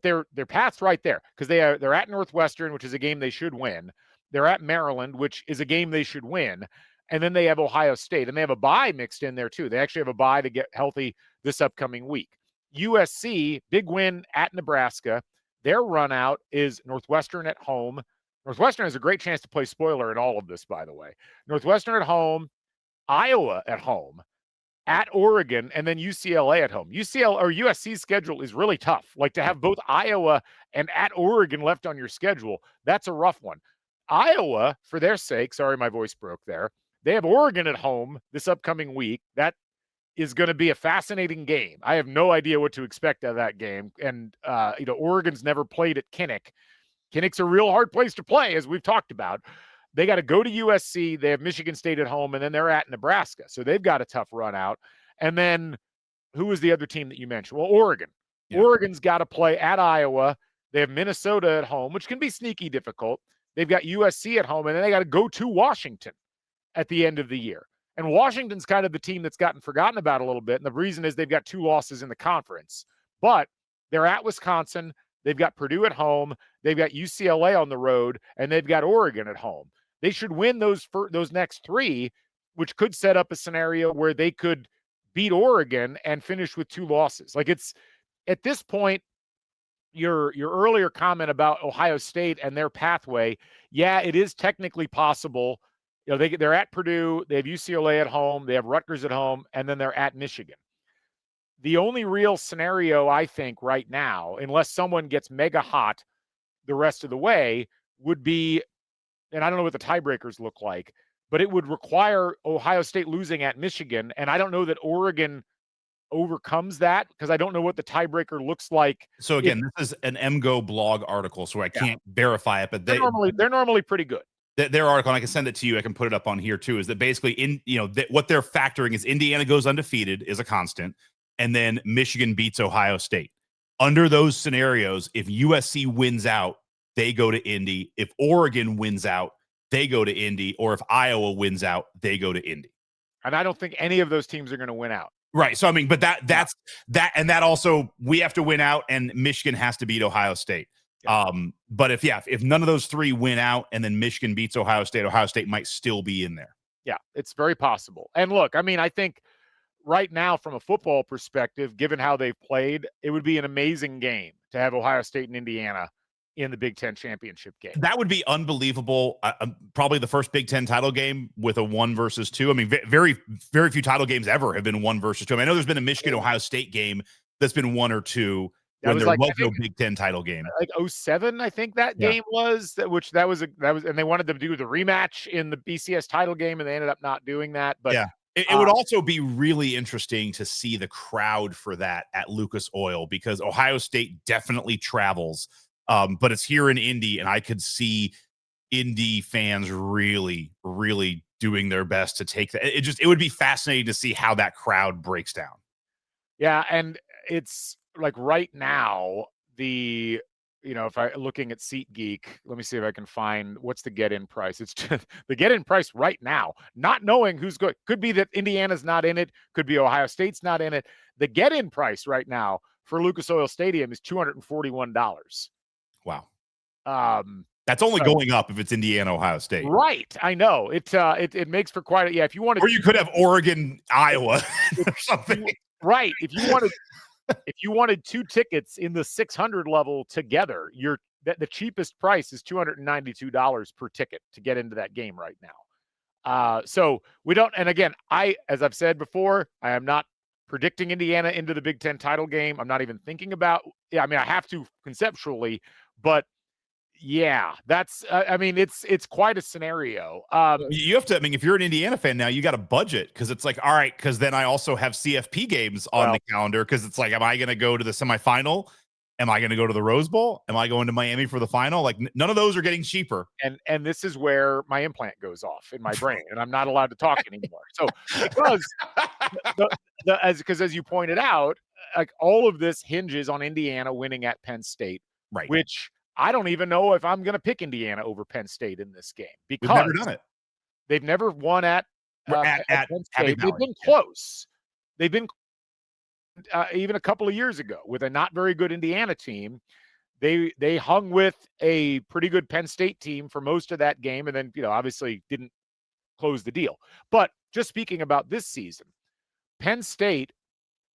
their path's right there, because they're at Northwestern, which is a game they should win. They're at Maryland, which is a game they should win. And then they have Ohio State, and they have a bye mixed in there too. They actually have a bye to get healthy this upcoming week. USC, big win at Nebraska. Their run out is Northwestern at home. Northwestern has a great chance to play spoiler in all of this, by the way. Northwestern at home, Iowa at home, at Oregon, and then UCLA at home. USC's schedule is really tough. To have both Iowa and at Oregon left on your schedule, that's a rough one. Iowa, for their sake, sorry, my voice broke there. They have Oregon at home this upcoming week. That is going to be a fascinating game. I have no idea what to expect out of that game. And, Oregon's never played at Kinnick. Kinnick's a real hard place to play, as we've talked about. they got to go to USC. They have Michigan State at home, and then they're at Nebraska. So they've got a tough run out. And then who was the other team that you mentioned? Well, Oregon. Yeah. Oregon's got to play at Iowa. They have Minnesota at home, which can be sneaky difficult. They've got USC at home, and then they got to go to Washington at the end of the year. And Washington's kind of the team that's gotten forgotten about a little bit. And the reason is they've got 2 losses in the conference. But they're at Wisconsin. They've got Purdue at home. They've got UCLA on the road, and they've got Oregon at home. They should win those next 3, which could set up a scenario where they could beat Oregon and finish with 2 losses. Like, it's at this point, your earlier comment about Ohio State and their pathway, yeah, it is technically possible. You know, they're at Purdue, they have UCLA at home, they have Rutgers at home, and then they're at Michigan. The only real scenario, I think, right now, unless someone gets mega hot the rest of the way, would be, and I don't know what the tiebreakers look like, but it would require Ohio State losing at Michigan, and I don't know that Oregon overcomes that because I don't know what the tiebreaker looks like. So again, this is an MGO blog article, so I can't verify it, but they're normally pretty good. Their article, and I can send it to you. I can put it up on here too. Is that basically what they're factoring is Indiana goes undefeated is a constant, and then Michigan beats Ohio State. Under those scenarios, if USC wins out, they go to Indy. If Oregon wins out, they go to Indy. Or if Iowa wins out, they go to Indy. And I don't think any of those teams are going to win out. Right. So, I mean, but that's and that also, we have to win out, and Michigan has to beat Ohio State. Yeah. But if none of those 3 win out and then Michigan beats Ohio State might still be in there. Yeah, it's very possible. And look, I mean, I think right now, from a football perspective, given how they've played, it would be an amazing game to have Ohio State and Indiana in the Big Ten championship game. That would be unbelievable. Probably the first Big Ten title game with a 1 versus 2. I mean, very, very few title games ever have been 1 versus 2. I mean, I know there's been a Michigan-Ohio State game that's been 1 or 2 when there was no Big Ten title game. Like 07, I think that game was, that was, and they wanted them to do the rematch in the BCS title game, and they ended up not doing that. But yeah. It would also be really interesting to see the crowd for that at Lucas Oil, because Ohio State definitely travels. But it's here in Indy, and I could see Indy fans really, really doing their best to take that. It would be fascinating to see how that crowd breaks down. Yeah, and it's like right now, if I looking at SeatGeek, let me see if I can find what's the get-in price. It's just the get-in price right now, not knowing who's going. Could be that Indiana's not in it. Could be Ohio State's not in it. The get-in price right now for Lucas Oil Stadium is $241. Wow. That's only going up if it's Indiana, Ohio State. Right. I know. It makes for quite a, if you want to, or you could have Oregon, Iowa or something. Right. If you wanted 2 tickets in the 600 level together, the cheapest price is $292 per ticket to get into that game right now. So we don't, and again, as I've said before, I am not predicting Indiana into the Big Ten title game. I'm not even thinking about, I mean, I have to conceptually, but yeah, that's, it's quite a scenario. You have to, I mean, if you're an Indiana fan now, you got a budget, because it's like, all right, because then I also have CFP games on the calendar, because it's like, am I going to go to the semifinal? Am I going to go to the Rose Bowl? Am I going to Miami for the final? Like, none of those are getting cheaper. And this is where my implant goes off in my brain, and I'm not allowed to talk anymore. So because as you pointed out, like, all of this hinges on Indiana winning at Penn State, right? Which I don't even know if I'm going to pick Indiana over Penn State in this game, because we've never done it. They've never won at Penn State. They've been close. They've been even a couple of years ago with a not very good Indiana team. They hung with a pretty good Penn State team for most of that game, and then obviously didn't close the deal. But just speaking about this season, Penn State,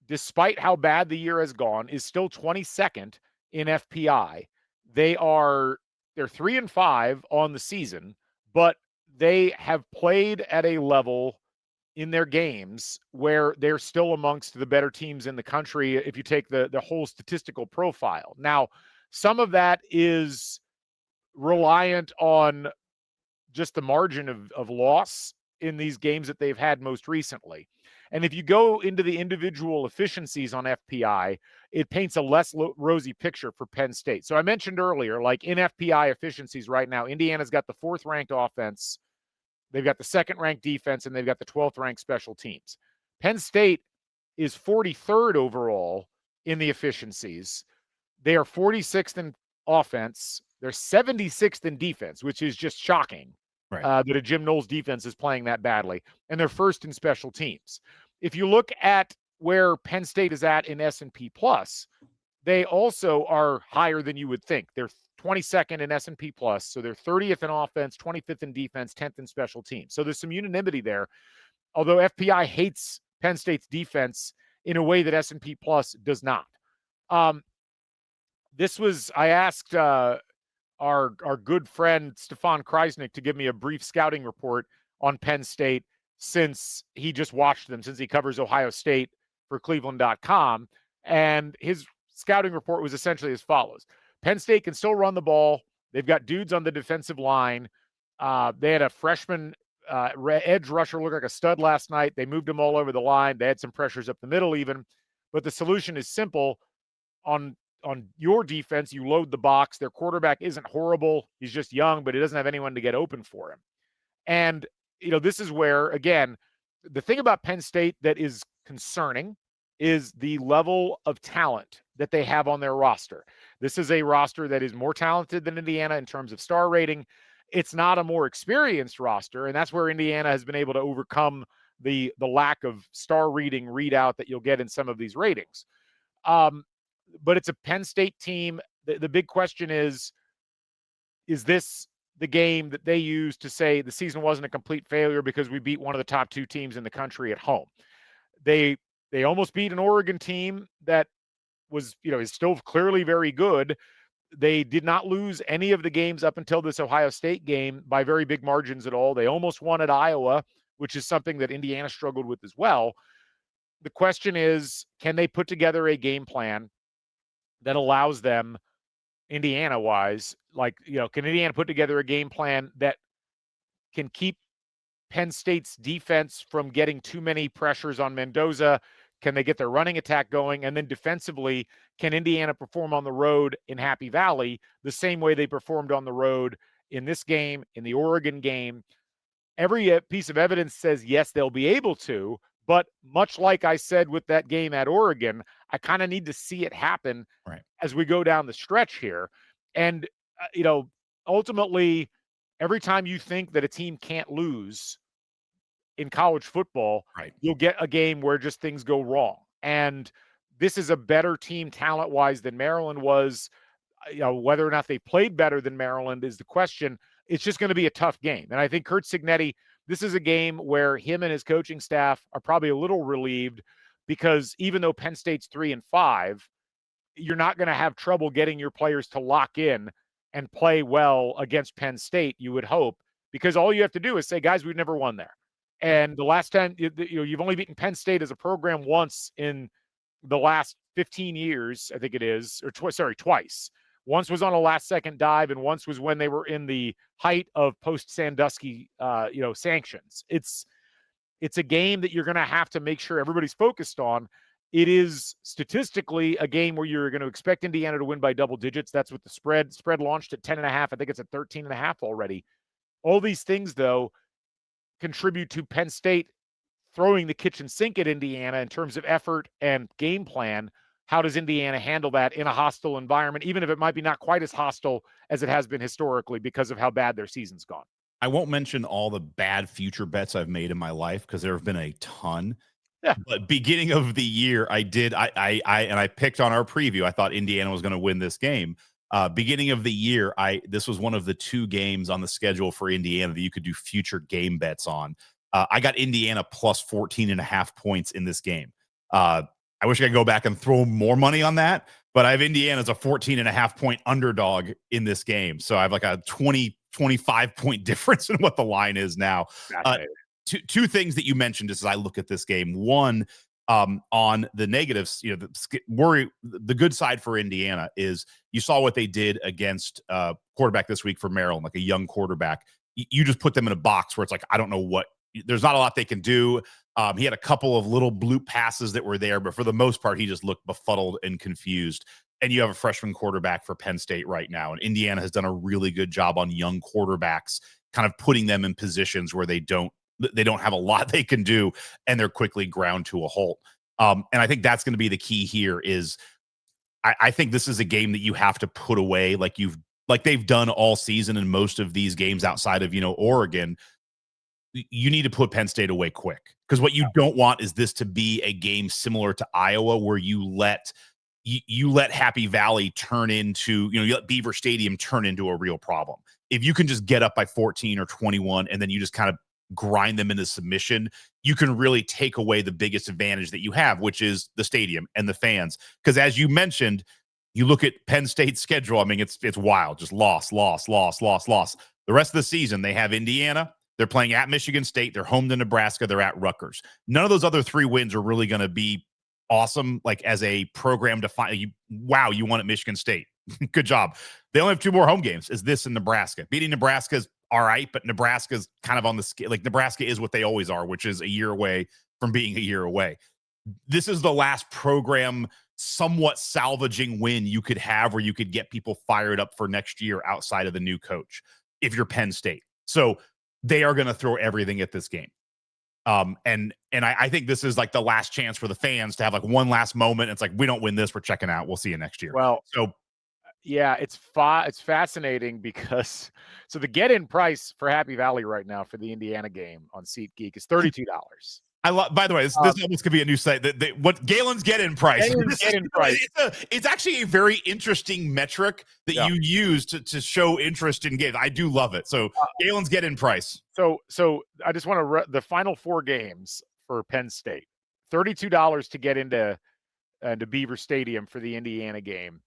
despite how bad the year has gone, is still 22nd in FPI. They're 3-5 on the season, but they have played at a level in their games where they're still amongst the better teams in the country if you take the whole statistical profile. Now, some of that is reliant on just the margin of loss in these games that they've had most recently. And if you go into the individual efficiencies on FPI, it paints a less rosy picture for Penn State. So I mentioned earlier, like in FPI efficiencies right now, Indiana's got the 4th ranked offense, they've got the 2nd ranked defense, and they've got the 12th ranked special teams. Penn State is 43rd overall in the efficiencies. They are 46th in offense. They're 76th in defense, which is just shocking. Right. That a Jim Knowles defense is playing that badly. And they're 1st in special teams. If you look at where Penn State is at in S&P Plus, they also are higher than you would think. They're 22nd in S&P Plus, so they're 30th in offense, 25th in defense, 10th in special teams. So there's some unanimity there, although FPI hates Penn State's defense in a way that S&P Plus does not. I asked our good friend Stefan Kreisnick to give me a brief scouting report on Penn State since he just watched them, since he covers Ohio State for Cleveland.com. And his scouting report was essentially as follows. Penn State can still run the ball. They've got dudes on the defensive line. They had a freshman edge rusher look like a stud last night. They moved him all over the line. They had some pressures up the middle even. But the solution is simple. On your defense, you load the box. Their quarterback isn't horrible. He's just young, but he doesn't have anyone to get open for him. And, this is where, again, the thing about Penn State that is concerning is the level of talent that they have on their roster. This is a roster that is more talented than Indiana in terms of star rating. It's not a more experienced roster, and that's where Indiana has been able to overcome the lack of star reading readout that you'll get in some of these ratings. But it's a Penn State team. The big question is this the game that they use to say the season wasn't a complete failure because we beat one of the top 2 teams in the country at home? They almost beat an Oregon team that was, is still clearly very good. They did not lose any of the games up until this Ohio State game by very big margins at all. They almost won at Iowa, which is something that Indiana struggled with as well. The question is, can they put together a game plan that allows them, Indiana-wise, can Indiana put together a game plan that can keep Penn State's defense from getting too many pressures on Mendoza? Can they get their running attack going? And then defensively, can Indiana perform on the road in Happy Valley the same way they performed on the road in this game, in the Oregon game? Every piece of evidence says, yes, they'll be able to, but much like I said with that game at Oregon, I kind of need to see it happen as we go down the stretch here. And, ultimately, every time you think that a team can't lose in college football, you'll get a game where just things go wrong. And this is a better team talent-wise than Maryland was. Whether or not they played better than Maryland is the question. It's just going to be a tough game. And I think Curt Cignetti, this is a game where him and his coaching staff are probably a little relieved because even though Penn State's 3-5, you're not going to have trouble getting your players to lock in and play well against Penn State, you would hope, because all you have to do is say, guys, we've never won there. And the last time, you've only beaten Penn State as a program once in the last 15 years, I think it is, or twice. Once was on a last-second dive, and once was when they were in the height of post-Sandusky, sanctions. It's a game that you're going to have to make sure everybody's focused on. It is statistically a game where you're going to expect Indiana to win by double digits. That's what the spread launched at 10.5. I think it's at 13.5 already. All these things, though, contribute to Penn State throwing the kitchen sink at Indiana in terms of effort and game plan. How does Indiana handle that in a hostile environment, even if it might be not quite as hostile as it has been historically because of how bad their season's gone? I won't mention all the bad future bets I've made in my life because there have been a ton. Yeah. But beginning of the year, I picked on our preview. I thought Indiana was going to win this game. Beginning of the year, this was one of the 2 games on the schedule for Indiana that you could do future game bets on. I got Indiana plus 14.5 points in this game. I wish I could go back and throw more money on that, but I have Indiana as a 14.5 point underdog in this game. So I have like a 25 point difference in what the line is now. Two things that you mentioned as I look at this game. One, on the negatives, the good side for Indiana is you saw what they did against quarterback this week for Maryland, like a young quarterback. You just put them in a box where it's like, I don't know what there's not a lot they can do. He had a couple of little bloop passes that were there, but for the most part, he just looked befuddled and confused. And you have a freshman quarterback for Penn State right now. And Indiana has done a really good job on young quarterbacks, kind of putting them in positions where they don't have a lot they can do, and they're quickly ground to a halt. And I think that's going to be the key here is I think this is a game that you have to put away like they've done all season in most of these games outside of, Oregon. You need to put Penn State away quick, because what you don't want is this to be a game similar to Iowa where you let Happy Valley turn into, you let Beaver Stadium turn into a real problem. If you can just get up by 14 or 21 and then you just kind of grind them into submission, you can really take away the biggest advantage that you have, which is the stadium and the fans. Because as you mentioned, you look at Penn State's schedule. I mean, it's wild. Just loss. The rest of the season, they have Indiana. They're playing at Michigan State. They're home to Nebraska. They're at Rutgers. None of those other 3 wins are really going to be awesome, like as a program to find you won at Michigan State. Good job. They only have 2 more home games, is this in Nebraska. Beating Nebraska is all right, but Nebraska's kind of on the scale. Like, Nebraska is what they always are, which is a year away from being a year away. This is the last program somewhat salvaging win you could have where you could get people fired up for next year outside of the new coach if you're Penn State. So they are going to throw everything at this game. And I think this is like the last chance for the fans to have like one last moment. It's like, we don't win this, we're checking out. We'll see you next year. Well, so yeah, it's fascinating because the get-in price for Happy Valley right now for the Indiana game on SeatGeek is $32. By the way, this almost could be a new site. What Galen's get-in price. It's actually a very interesting metric that you use to show interest in games. I do love it. So Galen's get-in price. So I just want to the final 4 games for Penn State. $32 to get into Beaver Stadium for the Indiana game.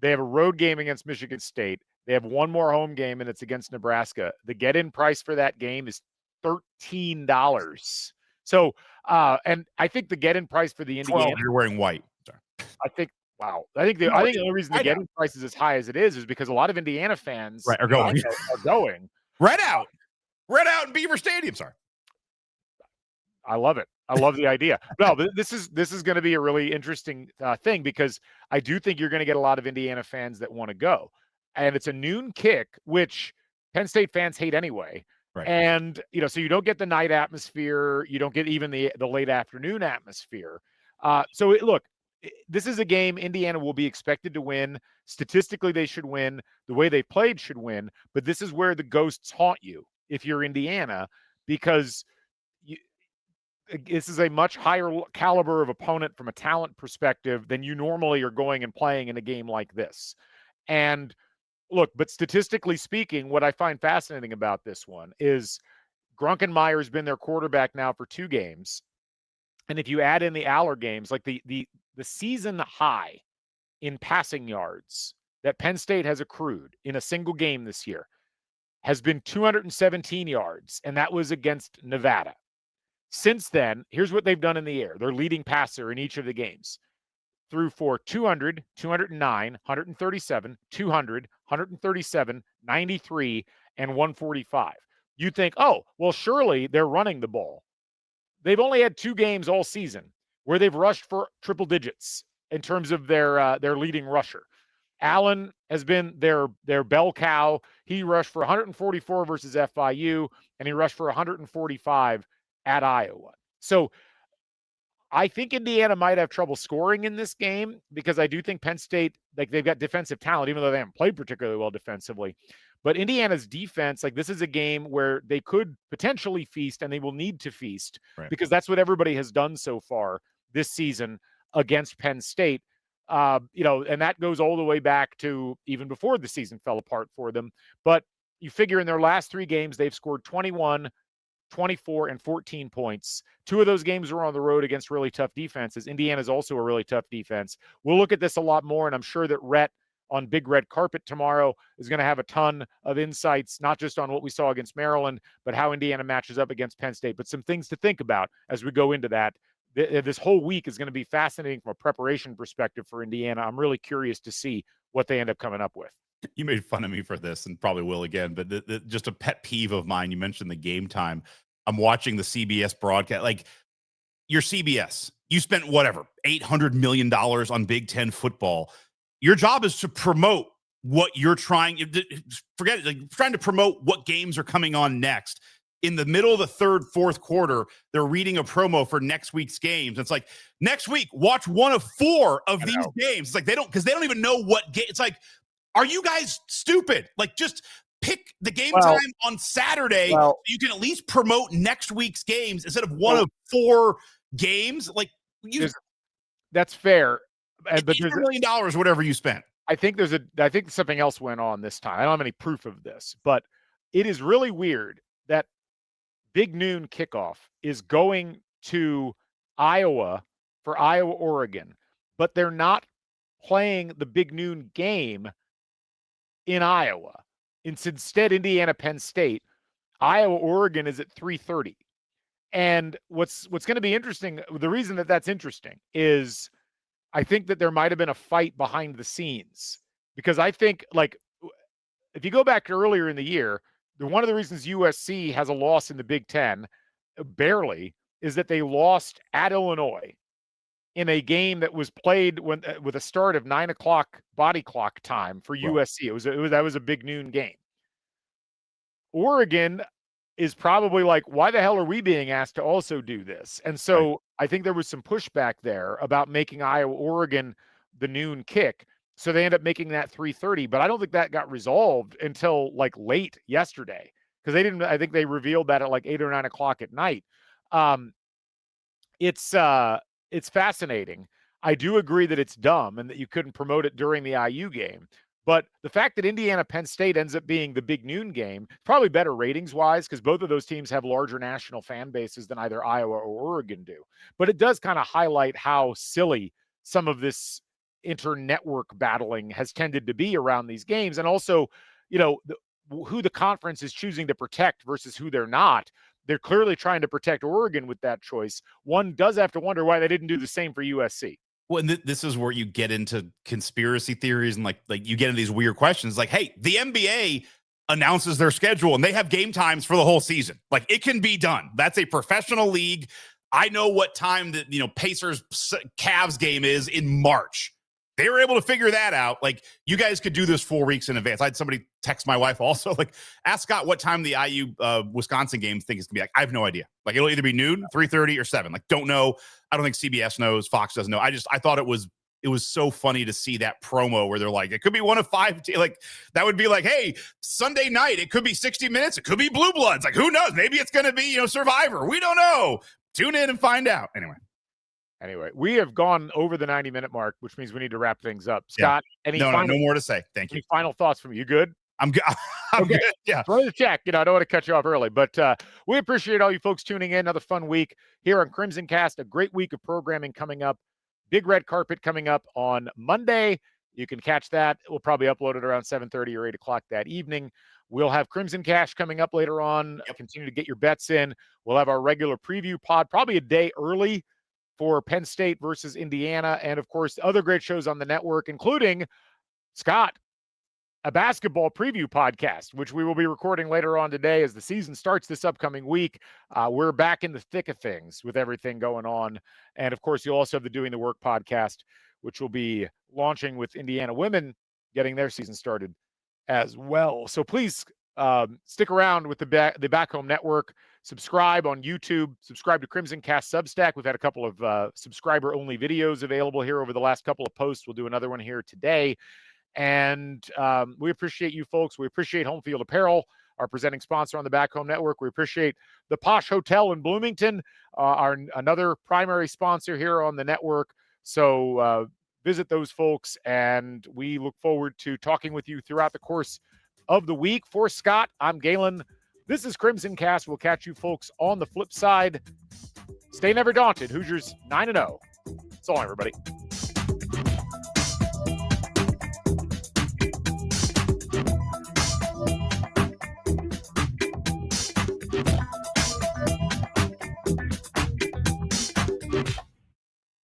They have a road game against Michigan State. They have 1 more home game, and it's against Nebraska. The get-in price for that game is $13. So, and I think the get-in price for the Indiana. You're wearing white. Sorry. I think the only reason the get-in price is as high as it is because a lot of Indiana fans are going. Red out in Beaver Stadium. Sorry. I love it. I love the idea. No, this is going to be a really interesting thing because I do think you're going to get a lot of Indiana fans that want to go, and it's a noon kick, which Penn State fans hate anyway. Right. And so you don't get the night atmosphere, you don't get even the late afternoon atmosphere. This is a game Indiana will be expected to win. Statistically, they should win. The way they played should win. But this is where the ghosts haunt you if you're Indiana, because this is a much higher caliber of opponent from a talent perspective than you normally are going and playing in a game like this. And look, but statistically speaking, what I find fascinating about this one is Grunkenmeyer's been their quarterback now for 2 games. And if you add in the Aller games, like the season high in passing yards that Penn State has accrued in a single game this year has been 217 yards, and that was against Nevada. Since then, here's what they've done in the air. Their leading passer in each of the games threw for 200, 209, 137, 200, 137, 93, and 145. You think, oh, well, surely they're running the ball. They've only had 2 games all season where they've rushed for triple digits in terms of their leading rusher. Allen has been their bell cow. He rushed for 144 versus FIU, and he rushed for 145 at Iowa. So I think Indiana might have trouble scoring in this game because I do think Penn State, like, they've got defensive talent, even though they haven't played particularly well defensively. But Indiana's defense, like, this is a game where they could potentially feast, and they will need to feast because that's what everybody has done so far this season against Penn State. And that goes all the way back to even before the season fell apart for them. But you figure in their last 3 games, they've scored 21, 24, and 14 points. 2 of those games were on the road against really tough defenses. Indiana's also a really tough defense. We'll look at this a lot more, and I'm sure that Rhett on Big Red Carpet tomorrow is going to have a ton of insights, not just on what we saw against Maryland, but how Indiana matches up against Penn State. But some things to think about as we go into that. This whole week is going to be fascinating from a preparation perspective for Indiana. I'm really curious to see what they end up coming up with. You made fun of me for this and probably will again, but just a pet peeve of mine. You mentioned the game time. I'm watching the CBS broadcast. Like, your CBS, you spent whatever, $800 million on Big Ten football. Your job is to promote what you're trying. Forget it, like, trying to promote what games are coming on next. In the middle of the third, fourth quarter, they're reading a promo for next week's games. It's like, next week, watch one of 4 of these games. It's like, they don't even know what game. It's like, are you guys stupid? Like, just pick the game time on Saturday. So you can at least promote next week's games instead of one of 4 games. Like, that's fair. But there's $1 million, whatever you spent. I think something else went on this time. I don't have any proof of this, but it is really weird that Big Noon kickoff is going to Iowa for Iowa-Oregon, but they're not playing the Big Noon game in Iowa. It's instead Indiana-Penn State. Iowa-Oregon is at 3:30. And what's going to be interesting, the reason that that's interesting is I think that there might have been a fight behind the scenes, because I think, like, if you go back to earlier in the year, one of the reasons USC has a loss in the Big Ten, barely, is that they lost at Illinois in a game that was played with a start of 9:00 body clock time for USC. That was a Big Noon game. Oregon is probably like, why the hell are we being asked to also do this? And so I think there was some pushback there about making Iowa-Oregon the noon kick. So they end up making that 3:30, but I don't think that got resolved until like late yesterday, because I think they revealed that at like 8 or 9 o'clock at night. It's fascinating. I do agree that it's dumb and that you couldn't promote it during the IU game. But the fact that Indiana-Penn State ends up being the Big Noon game, probably better ratings-wise, because both of those teams have larger national fan bases than either Iowa or Oregon do. But it does kind of highlight how silly some of this inter-network battling has tended to be around these games. And also, who the conference is choosing to protect versus who they're not. They're clearly trying to protect Oregon with that choice. One does have to wonder why they didn't do the same for USC. Well, and this is where you get into conspiracy theories and like you get into these weird questions. Like, hey, the NBA announces their schedule and they have game times for the whole season. Like, it can be done. That's a professional league. I know what time that Pacers Cavs game is in March. They were able to figure that out. Like, you guys could do this 4 weeks in advance. I had somebody text my wife also, like, ask Scott what time the IU Wisconsin game think is gonna be. Like, I have no idea. Like, it'll either be noon, 3:30, or 7. Like, don't know. I don't think CBS knows. Fox doesn't know. I thought it was so funny to see that promo where they're like, it could be one of 5. Like, that would be like, hey, Sunday night, it could be 60 minutes. It could be Blue Bloods. Like, who knows? Maybe it's gonna be Survivor. We don't know. Tune in and find out. Anyway, we have gone over the 90-minute mark, which means we need to wrap things up. Scott, no more to say. Thank you. Any final thoughts from you? You good? I'm good. I'm good. Yeah. Throw the check. I don't want to cut you off early, but we appreciate all you folks tuning in. Another fun week here on Crimson Cast. A great week of programming coming up. Big red carpet coming up on Monday. You can catch that. We'll probably upload it around 7:30 or 8 o'clock that evening. We'll have Crimson Cash coming up later on. Continue to get your bets in. We'll have our regular preview pod probably a day early for Penn State versus Indiana. And, of course, other great shows on the network, including, Scott, a basketball preview podcast, which we will be recording later on today as the season starts this upcoming week. We're back in the thick of things with everything going on. And, of course, you'll also have the Doing the Work podcast, which will be launching with Indiana women getting their season started as well. So please stick around with the Back Home Network. Subscribe on YouTube. Subscribe to Crimson Cast Substack. We've had a couple of subscriber-only videos available here over the last couple of posts. We'll do another one here today. And we appreciate you folks. We appreciate Homefield Apparel, our presenting sponsor on the Back Home Network. We appreciate the Posh Hotel in Bloomington, another primary sponsor here on the network. So visit those folks, and we look forward to talking with you throughout the course of the week. For Scott, I'm Galen. This is Crimson Cast. We'll catch you folks on the flip side. Stay never daunted. Hoosiers 9-0. So long, everybody.